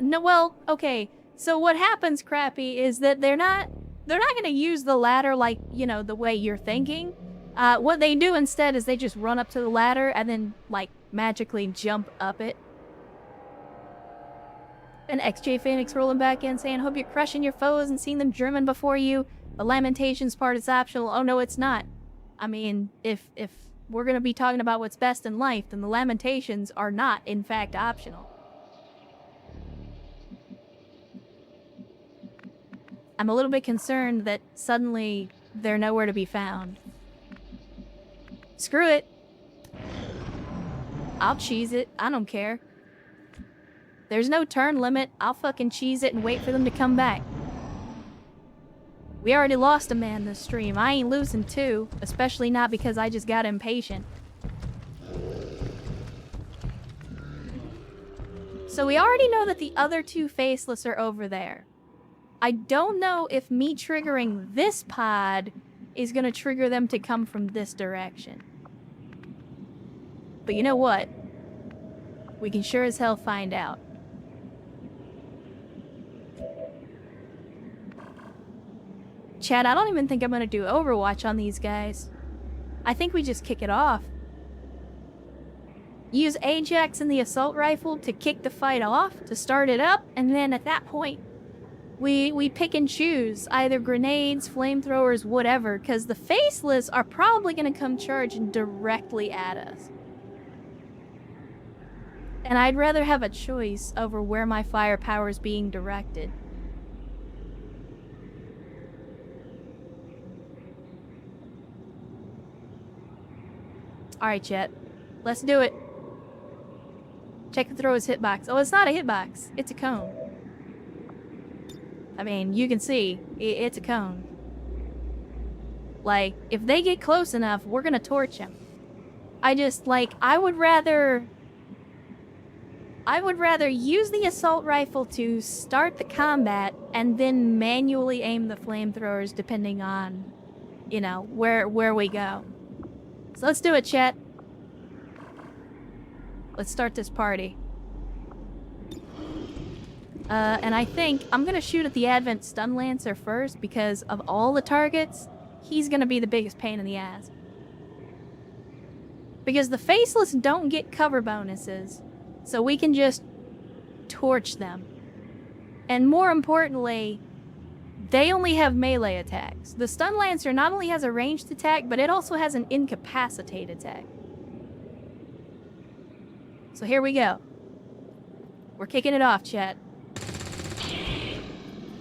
No, well, okay. So what happens, Crappy, is that they're not gonna use the ladder like, you know, the way you're thinking. What they do instead is they just run up to the ladder and then, like, magically jump up it. And XJ Phoenix rolling back in saying, hope you're crushing your foes and seeing them German before you. The Lamentations part is optional. Oh, no, it's not. I mean, if we're going to be talking about what's best in life, then the Lamentations are not, in fact, optional. I'm a little bit concerned that suddenly they're nowhere to be found. Screw it. I'll cheese it. I don't care. There's no turn limit. I'll fucking cheese it and wait for them to come back. We already lost a man this stream. I ain't losing two, especially not because I just got impatient. So we already know that the other two faceless are over there. I don't know if me triggering this pod is gonna trigger them to come from this direction. But you know what? We can sure as hell find out. Chad, I don't even think I'm gonna do Overwatch on these guys. I think we just kick it off. Use Ajax and the assault rifle to kick the fight off, to start it up, and then at that point, we pick and choose either grenades, flamethrowers, whatever, because the faceless are probably going to come charging directly at us. And I'd rather have a choice over where my firepower is being directed. Alright, chat. Let's do it. Check and throw his hitbox. Oh, it's not a hitbox. It's a cone. I mean, you can see, it's a cone. Like, if they get close enough, we're gonna torch him. I would rather use the assault rifle to start the combat and then manually aim the flamethrowers depending on, you know, where we go. So let's do it, chat. Let's start this party. And I think I'm gonna shoot at the Advent Stun Lancer first because of all the targets, he's gonna be the biggest pain in the ass. Because the Faceless don't get cover bonuses, so we can just torch them. And more importantly, they only have melee attacks. The Stun Lancer not only has a ranged attack, but it also has an incapacitate attack. So here we go. We're kicking it off, chat.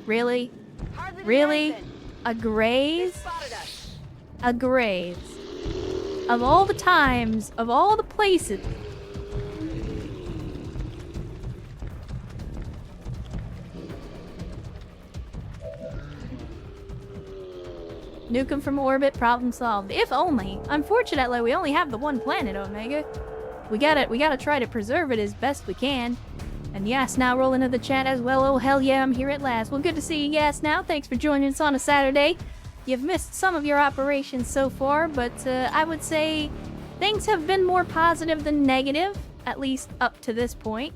Really? Really? A graze? A graze. Of all the times, of all the places. Nuke him from orbit, problem solved. If only. Unfortunately, we only have the one planet, Omega. We gotta try to preserve it as best we can. And Yas now rolling into the chat as well. Oh, hell yeah, I'm here at last. Well, good to see you, Yas now. Thanks for joining us on a Saturday. You've missed some of your operations so far, but I would say things have been more positive than negative, at least up to this point.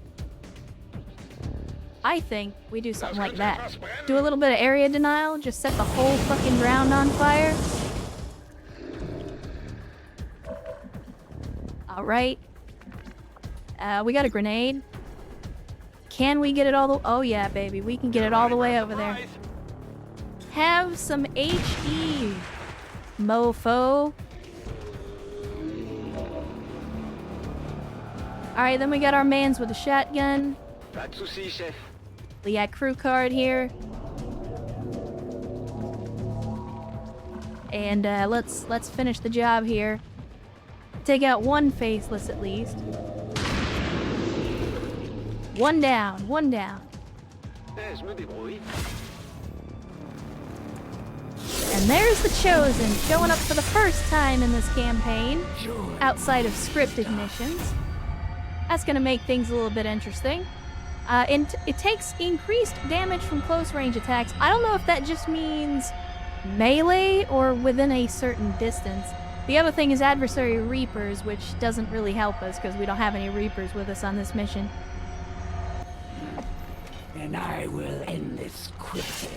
I think we do something like that. Do a little bit of area denial, just set the whole fucking ground on fire. Alright. We got a grenade. Can we get it all the... Oh yeah, baby. We can get it all the way over there. Have some HE, mofo. Alright, then we got our mans with a shotgun. Pas de soucis, chef. We got crew card here. And let's finish the job here. Take out one faceless at least. One down, one down. Je me débrouille. And there's the Chosen, showing up for the first time in this campaign, outside of scripted missions. That's gonna make things a little bit interesting. And it takes increased damage from close range attacks. I don't know if that just means melee or within a certain distance. The other thing is adversary Reapers, which doesn't really help us because we don't have any Reapers with us on this mission. And I will end this quickly.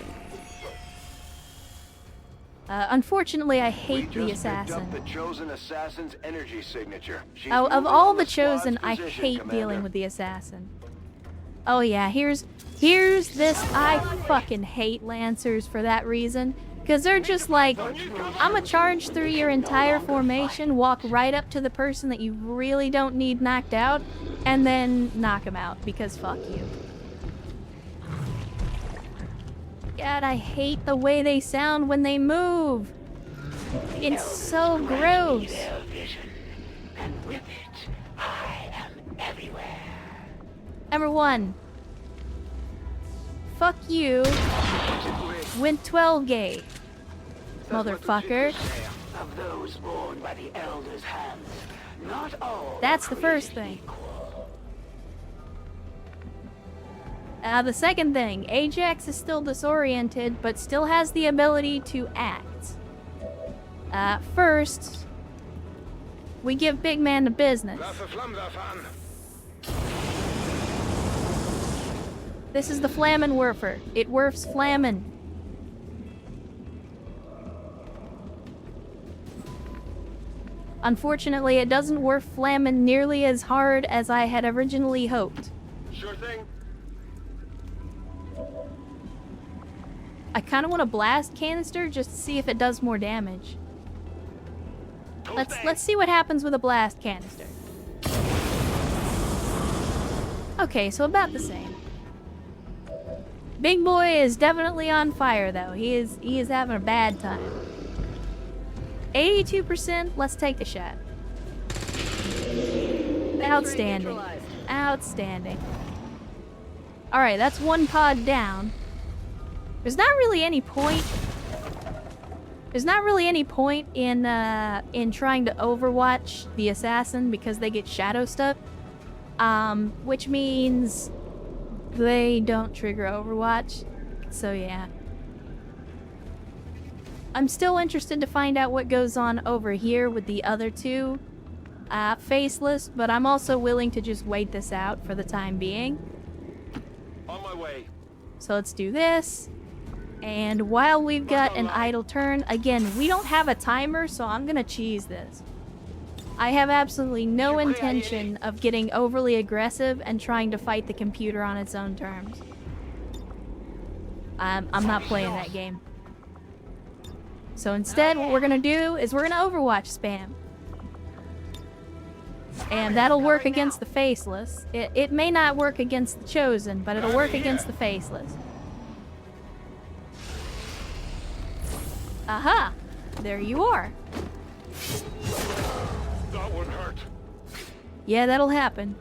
Unfortunately, I hate We the just picked assassin. up the Chosen Assassin's energy signature. She's Oh, of moving all on the squad's Chosen, I position, hate Commander. dealing with the assassin. Oh yeah, here's this. I fucking hate Lancers for that reason. Because they're just like, I'ma charge through your entire formation, walk right up to the person that you really don't need knocked out, and then knock him out, because fuck you. God, I hate the way they sound when they move. It's so gross. Their vision, and with it, I am everywhere. Number one. Fuck you. Went 12 gay. Motherfucker. Of those born by the Elder's hands, not all That's the first thing. The second thing, Ajax is still disoriented, but still has the ability to act. First, we give Big Man the business. This is the Flammen Werfer. It werfs Flammen. Unfortunately, it doesn't werf Flammen nearly as hard as I had originally hoped. Sure thing. I kind of want a blast canister just to see if it does more damage. Let's see what happens with a blast canister. Okay, so about the same. Big boy is definitely on fire though. He is having a bad time. 82%, let's take the shot. Outstanding. Outstanding. Alright, that's one pod down. There's not really any point. There's not really any point in trying to overwatch the assassin because they get shadow stuck. Which means they don't trigger overwatch. So yeah. I'm still interested to find out what goes on over here with the other two faceless, but I'm also willing to just wait this out for the time being. On my way. So let's do this. And while we've got an idle turn, again, we don't have a timer, so I'm gonna cheese this. I have absolutely no intention of getting overly aggressive and trying to fight the computer on its own terms. I'm not playing that game. So instead, what we're gonna do is we're gonna Overwatch spam. And that'll work against the faceless. It may not work against the chosen, but it'll work against the faceless. Aha! There you are. That one hurt. Yeah, that'll happen.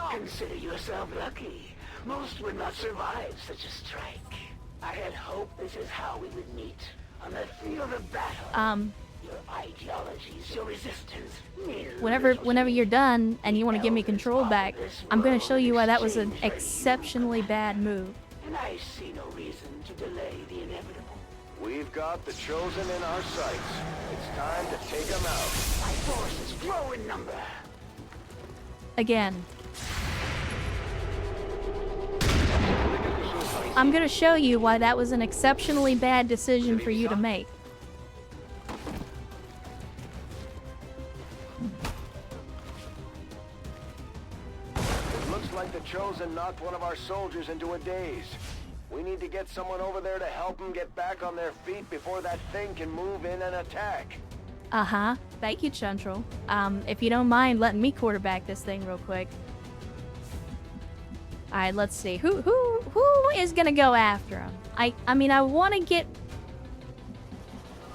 Consider yourself lucky. Most would not survive such a strike. I had hoped this is how we would meet on the field of battle. Your ideologies, your resistance. Whenever you're done and you want to give me control back, I'm going to show you why that was an exceptionally bad move. And I see no reason to delay the inevitable. We've got the chosen in our sights. It's time to take them out. My forces grow in number. Again. I'm going to show you why that was an exceptionally bad decision for you to make. It looks like the chosen knocked one of our soldiers into a daze. We need to get someone over there to help them get back on their feet before that thing can move in and attack. Uh-huh. Thank you, Central. If you don't mind letting me quarterback this thing real quick. Alright, let's see. Who is gonna go after him? I mean, I want to get...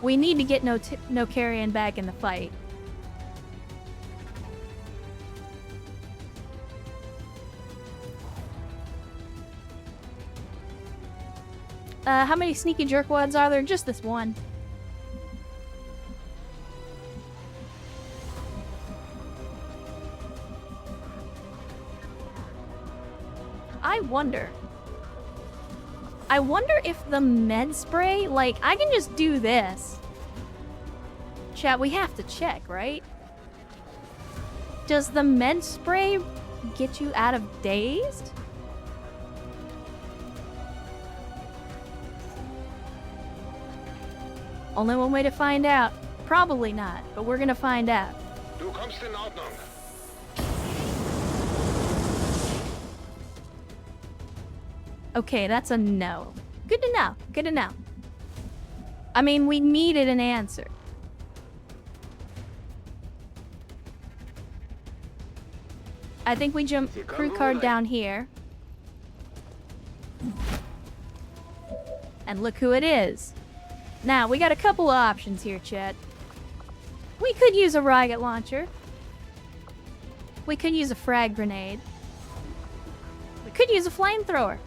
We need to get no carrion back in the fight. How many sneaky jerkwads are there? Just this one. I wonder if the med spray, like, I can just do this. Chat, we have to check, right? Does the med spray get you out of dazed? Only one way to find out. Probably not, but we're gonna find out. Du kommst in Ordnung. Okay, that's a no. Good to know. Good to know. I mean, we needed an answer. I think we jump crew card down here. And look who it is. Now, we got a couple of options here, chat. We could use a rocket launcher. We could use a frag grenade. We could use a flamethrower.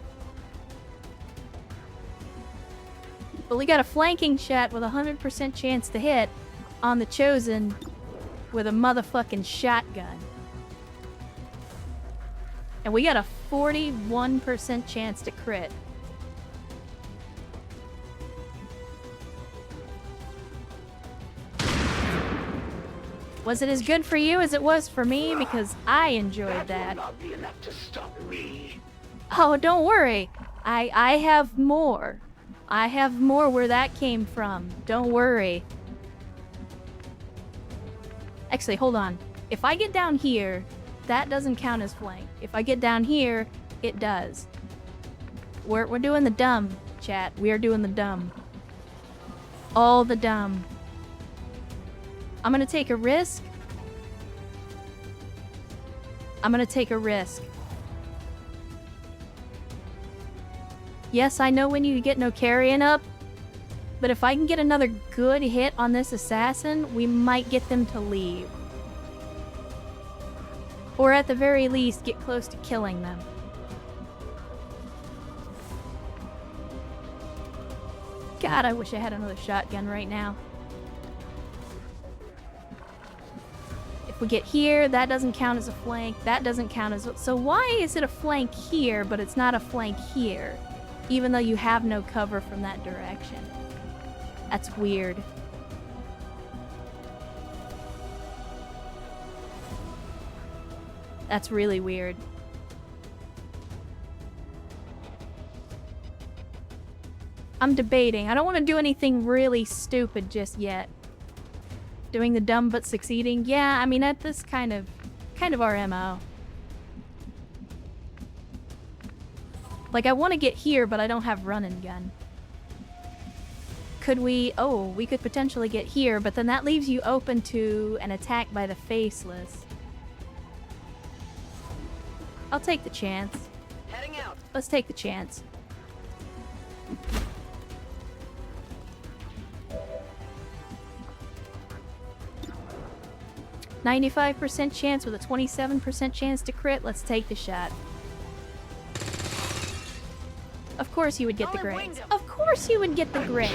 But we got a flanking shot with a 100% chance to hit on the chosen with a motherfucking shotgun. And we got a 41% chance to crit. Was it as good for you as it was for me? Because I enjoyed that. Will not be enough to stop me. Oh, don't worry. I have more. I have more where that came from. Don't worry. Actually, hold on. If I get down here, that doesn't count as flank. If I get down here, it does. We're doing the dumb, chat. We are doing the dumb. All the dumb. I'm gonna take a risk. I'm gonna take a risk. Yes, I know when you get no carrying up, but if I can get another good hit on this assassin, we might get them to leave. Or at the very least, get close to killing them. God, I wish I had another shotgun right now. If we get here, that doesn't count as a flank. That doesn't count as... So why is it a flank here, but it's not a flank here? Even though you have no cover from that direction. That's weird. That's really weird. I'm debating. I don't want to do anything really stupid just yet. Doing the dumb but succeeding? Yeah, I mean, that's kind of our MO. Like, I want to get here, but I don't have run and gun. Could we... Oh, we could potentially get here, but then that leaves you open to an attack by the Faceless. I'll take the chance. Heading out. Let's take the chance. %95 chance with a 27% chance to crit. Let's take the shot. Of course you would get the grades. Of course you would get the grades.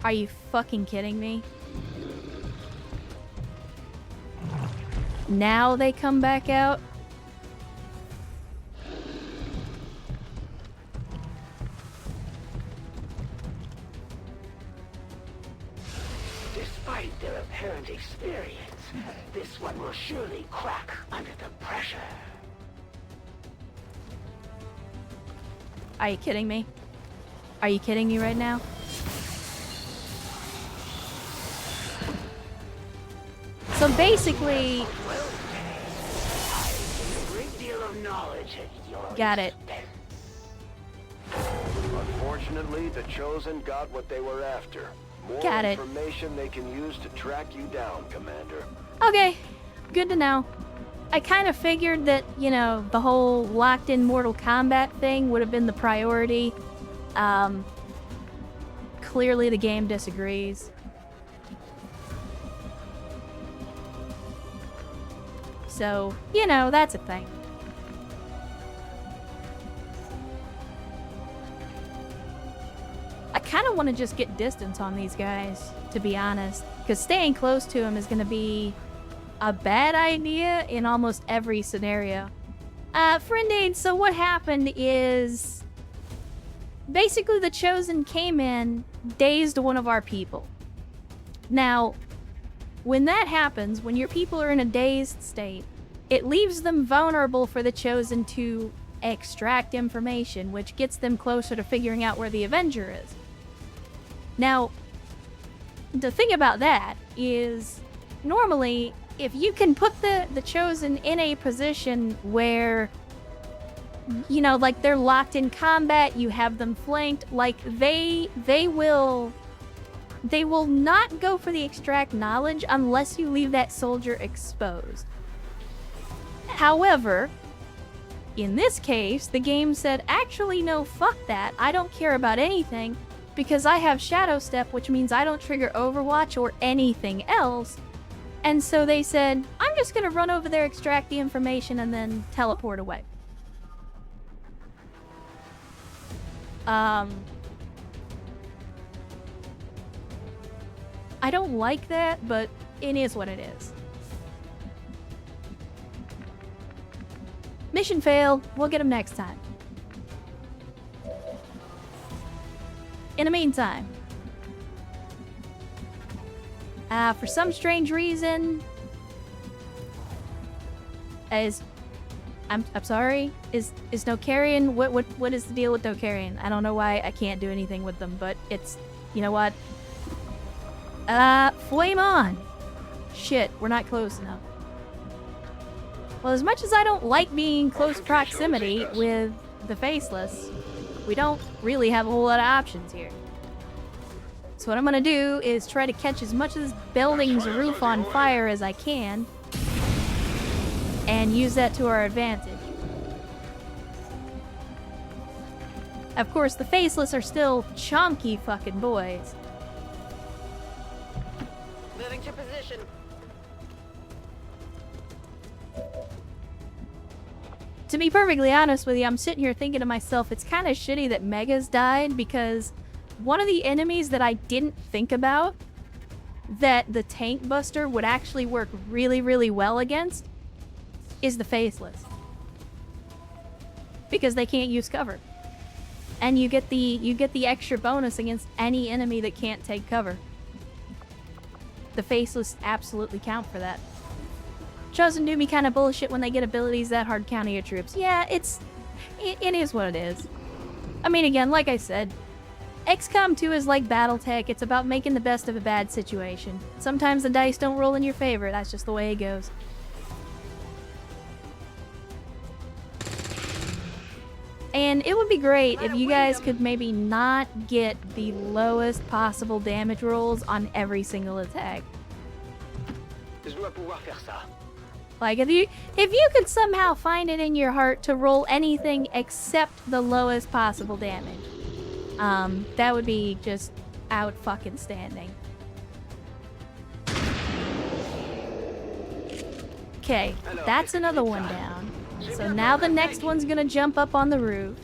Are you fucking kidding me? Now they come back out? Despite their apparent experience, this one will surely crack under the pressure. Are you kidding me? Are you kidding me right now? So basically... A great deal of knowledge at your Got it. Unfortunately, the Chosen got what they were after. More Got it. information they can use to track you down, Commander. Okay, good to know. I kind of figured that, you know, the whole locked-in Mortal Kombat thing would have been the priority. Clearly the game disagrees. So, you know, that's a thing. I kind of want to just get distance on these guys, to be honest. Because staying close to them is going to be a bad idea in almost every scenario. Friendade, so what happened is... Basically, the Chosen came in, dazed one of our people. Now, when that happens, when your people are in a dazed state, it leaves them vulnerable for the Chosen to extract information, which gets them closer to figuring out where the Avenger is. Now, the thing about that is, normally, if you can put the Chosen in a position where, you know, like they're locked in combat, you have them flanked, like they will not go for the extract knowledge unless you leave that soldier exposed. However, in this case, the game said, actually no, fuck that, I don't care about anything, because I have Shadow Step, which means I don't trigger Overwatch or anything else. And so they said, I'm just gonna run over there, extract the information, and then teleport away. I don't like that, but it is what it is. Mission fail. We'll get them next time. In the meantime, for some strange reason, I'm sorry, is no carrion? What is the deal with no carrion? I don't know why I can't do anything with them, but it's, you know what? Flame on. Shit, we're not close enough. Well, as much as I don't like being close proximity with the Faceless, we don't really have a whole lot of options here. So what I'm gonna do is try to catch as much of this building's roof on fire as I can and use that to our advantage. Of course, the Faceless are still chunky fucking boys. Moving to position. To be perfectly honest with you, I'm sitting here thinking to myself, it's kind of shitty that Megas died, because one of the enemies that I didn't think about that the Tank Buster would actually work really, really well against is the Faceless. Because they can't use cover. And you get the extra bonus against any enemy that can't take cover. The Faceless absolutely count for that. Chosen do me kind of bullshit when they get abilities that hard counter your troops. Yeah, it is what it is. I mean, again, like I said, XCOM 2 is like Battletech. It's about making the best of a bad situation. Sometimes the dice don't roll in your favor. That's just the way it goes. And it would be great if you guys could maybe not get the lowest possible damage rolls on every single attack. Like, if you could somehow find it in your heart to roll anything except the lowest possible damage, that would be just out-fucking-standing. Okay, that's another one down. So now the next one's gonna jump up on the roof.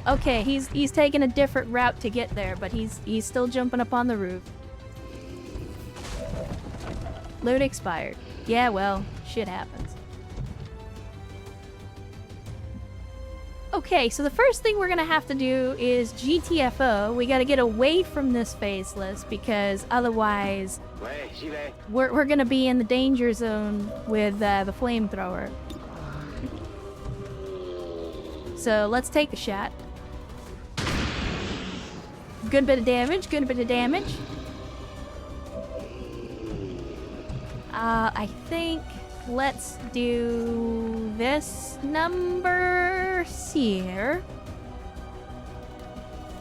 Okay, he's taking a different route to get there, but he's still jumping up on the roof. Load expired. Yeah, well, shit happens. Okay, so the first thing we're gonna have to do is GTFO. We gotta get away from this Faceless, because otherwise we're gonna be in the danger zone with the flamethrower. So let's take the shot. Good bit of damage, good bit of damage. I think let's do this number here.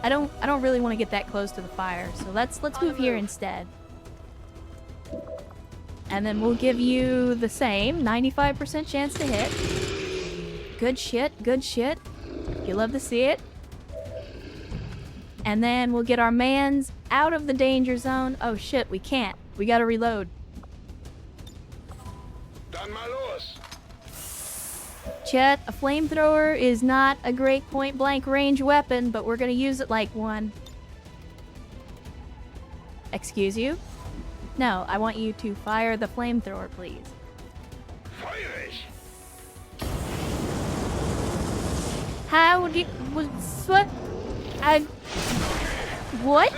I don't really want to get that close to the fire, so let's move here instead. And then we'll give you the same 95% chance to hit. Good shit, good shit. You love to see it. And then we'll get our mans out of the danger zone. Oh shit, we can't. We gotta reload. Chet, a flamethrower is not a great point-blank range weapon, but we're gonna use it like one. Excuse you? No, I want you to fire the flamethrower, please. How do you... What? What?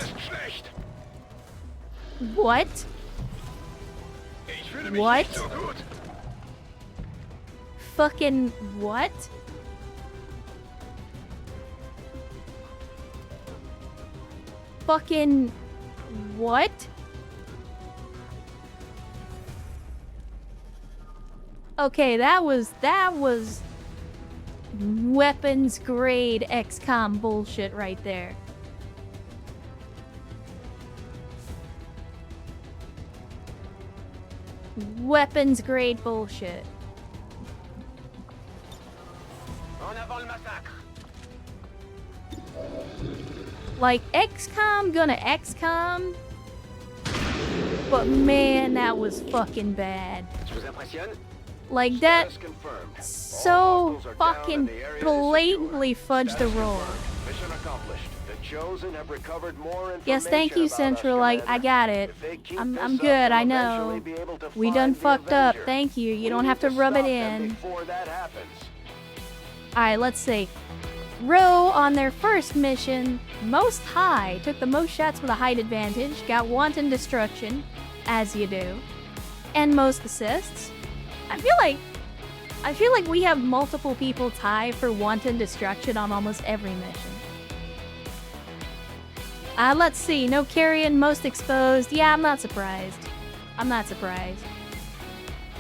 What? What? Fucking what? Fucking what? Okay, that was weapons grade XCOM bullshit right there. Weapons grade bullshit. Like, XCOM gonna XCOM, but man, that was fucking bad. Like, that so fucking blatantly fudged the roll. Mission accomplished. The Chosen have recovered more information. Yes, thank you, about us, Central. I Commander. got it. If they keep I'm this good. up, I they'll know. eventually be able to We find done the fucked up. Avenger. Thank you. You We don't need have to to rub it stop them in. before that happens. Alright, let's see. Row on their first mission, most high, took the most shots with a height advantage, got wanton destruction, as you do, and most assists. I feel like we have multiple people tie for wanton destruction on almost every mission. Let's see. No carrion, most exposed. Yeah, I'm not surprised. I'm not surprised.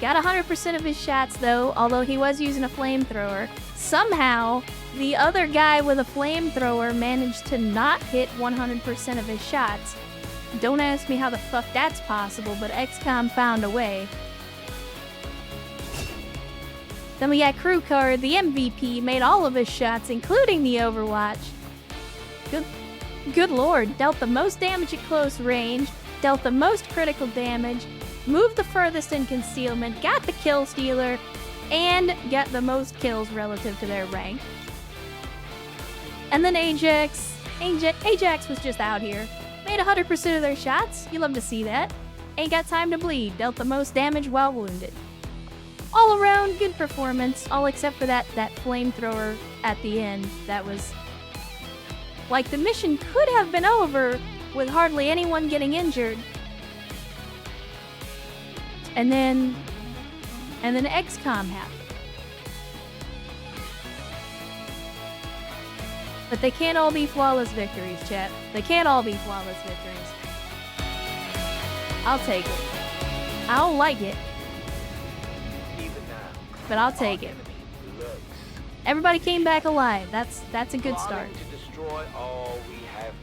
Got 100% of his shots though, although he was using a flamethrower. Somehow, the other guy with a flamethrower managed to not hit 100% of his shots. Don't ask me how the fuck that's possible, but XCOM found a way. Then we got Crew Card, the MVP, made all of his shots, including the Overwatch. Good lord, dealt the most damage at close range, dealt the most critical damage, moved the furthest in concealment, got the kill stealer, and got the most kills relative to their rank. And then Ajax was just out here. Made 100% of their shots, you love to see that. Ain't got time to bleed, dealt the most damage while wounded. All around, good performance, all except for that flamethrower at the end. That was... like, the mission could have been over with hardly anyone getting injured. And then XCOM happened. But they can't all be flawless victories, chat. They can't all be flawless victories. I'll take it. I don't like it, but I'll take it. Everybody came back alive. That's a good start. To destroy all we have.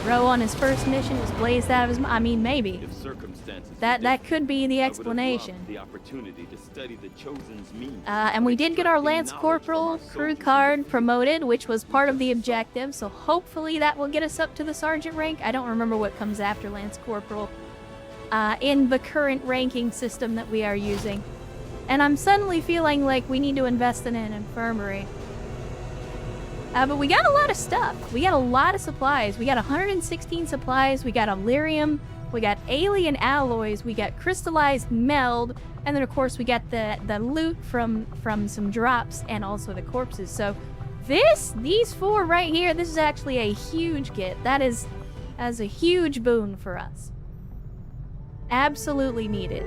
Ro on his first mission was blazed out of his... I mean, maybe. If circumstances That could be the I would have explanation. loved the opportunity to study the Chosen's means. And we did get our Lance Corporal crew card promoted, which was part of the objective, so hopefully that will get us up to the sergeant rank. I don't remember what comes after Lance Corporal in the current ranking system that we are using. And I'm suddenly feeling like we need to invest in an infirmary. But we got a lot of stuff. We got a lot of supplies. We got 116 supplies. We got Illyrium. We got alien alloys. We got crystallized meld. And then, of course, we got the loot from some drops and also the corpses. So these four right here, this is actually a huge get. That is a huge boon for us. Absolutely needed.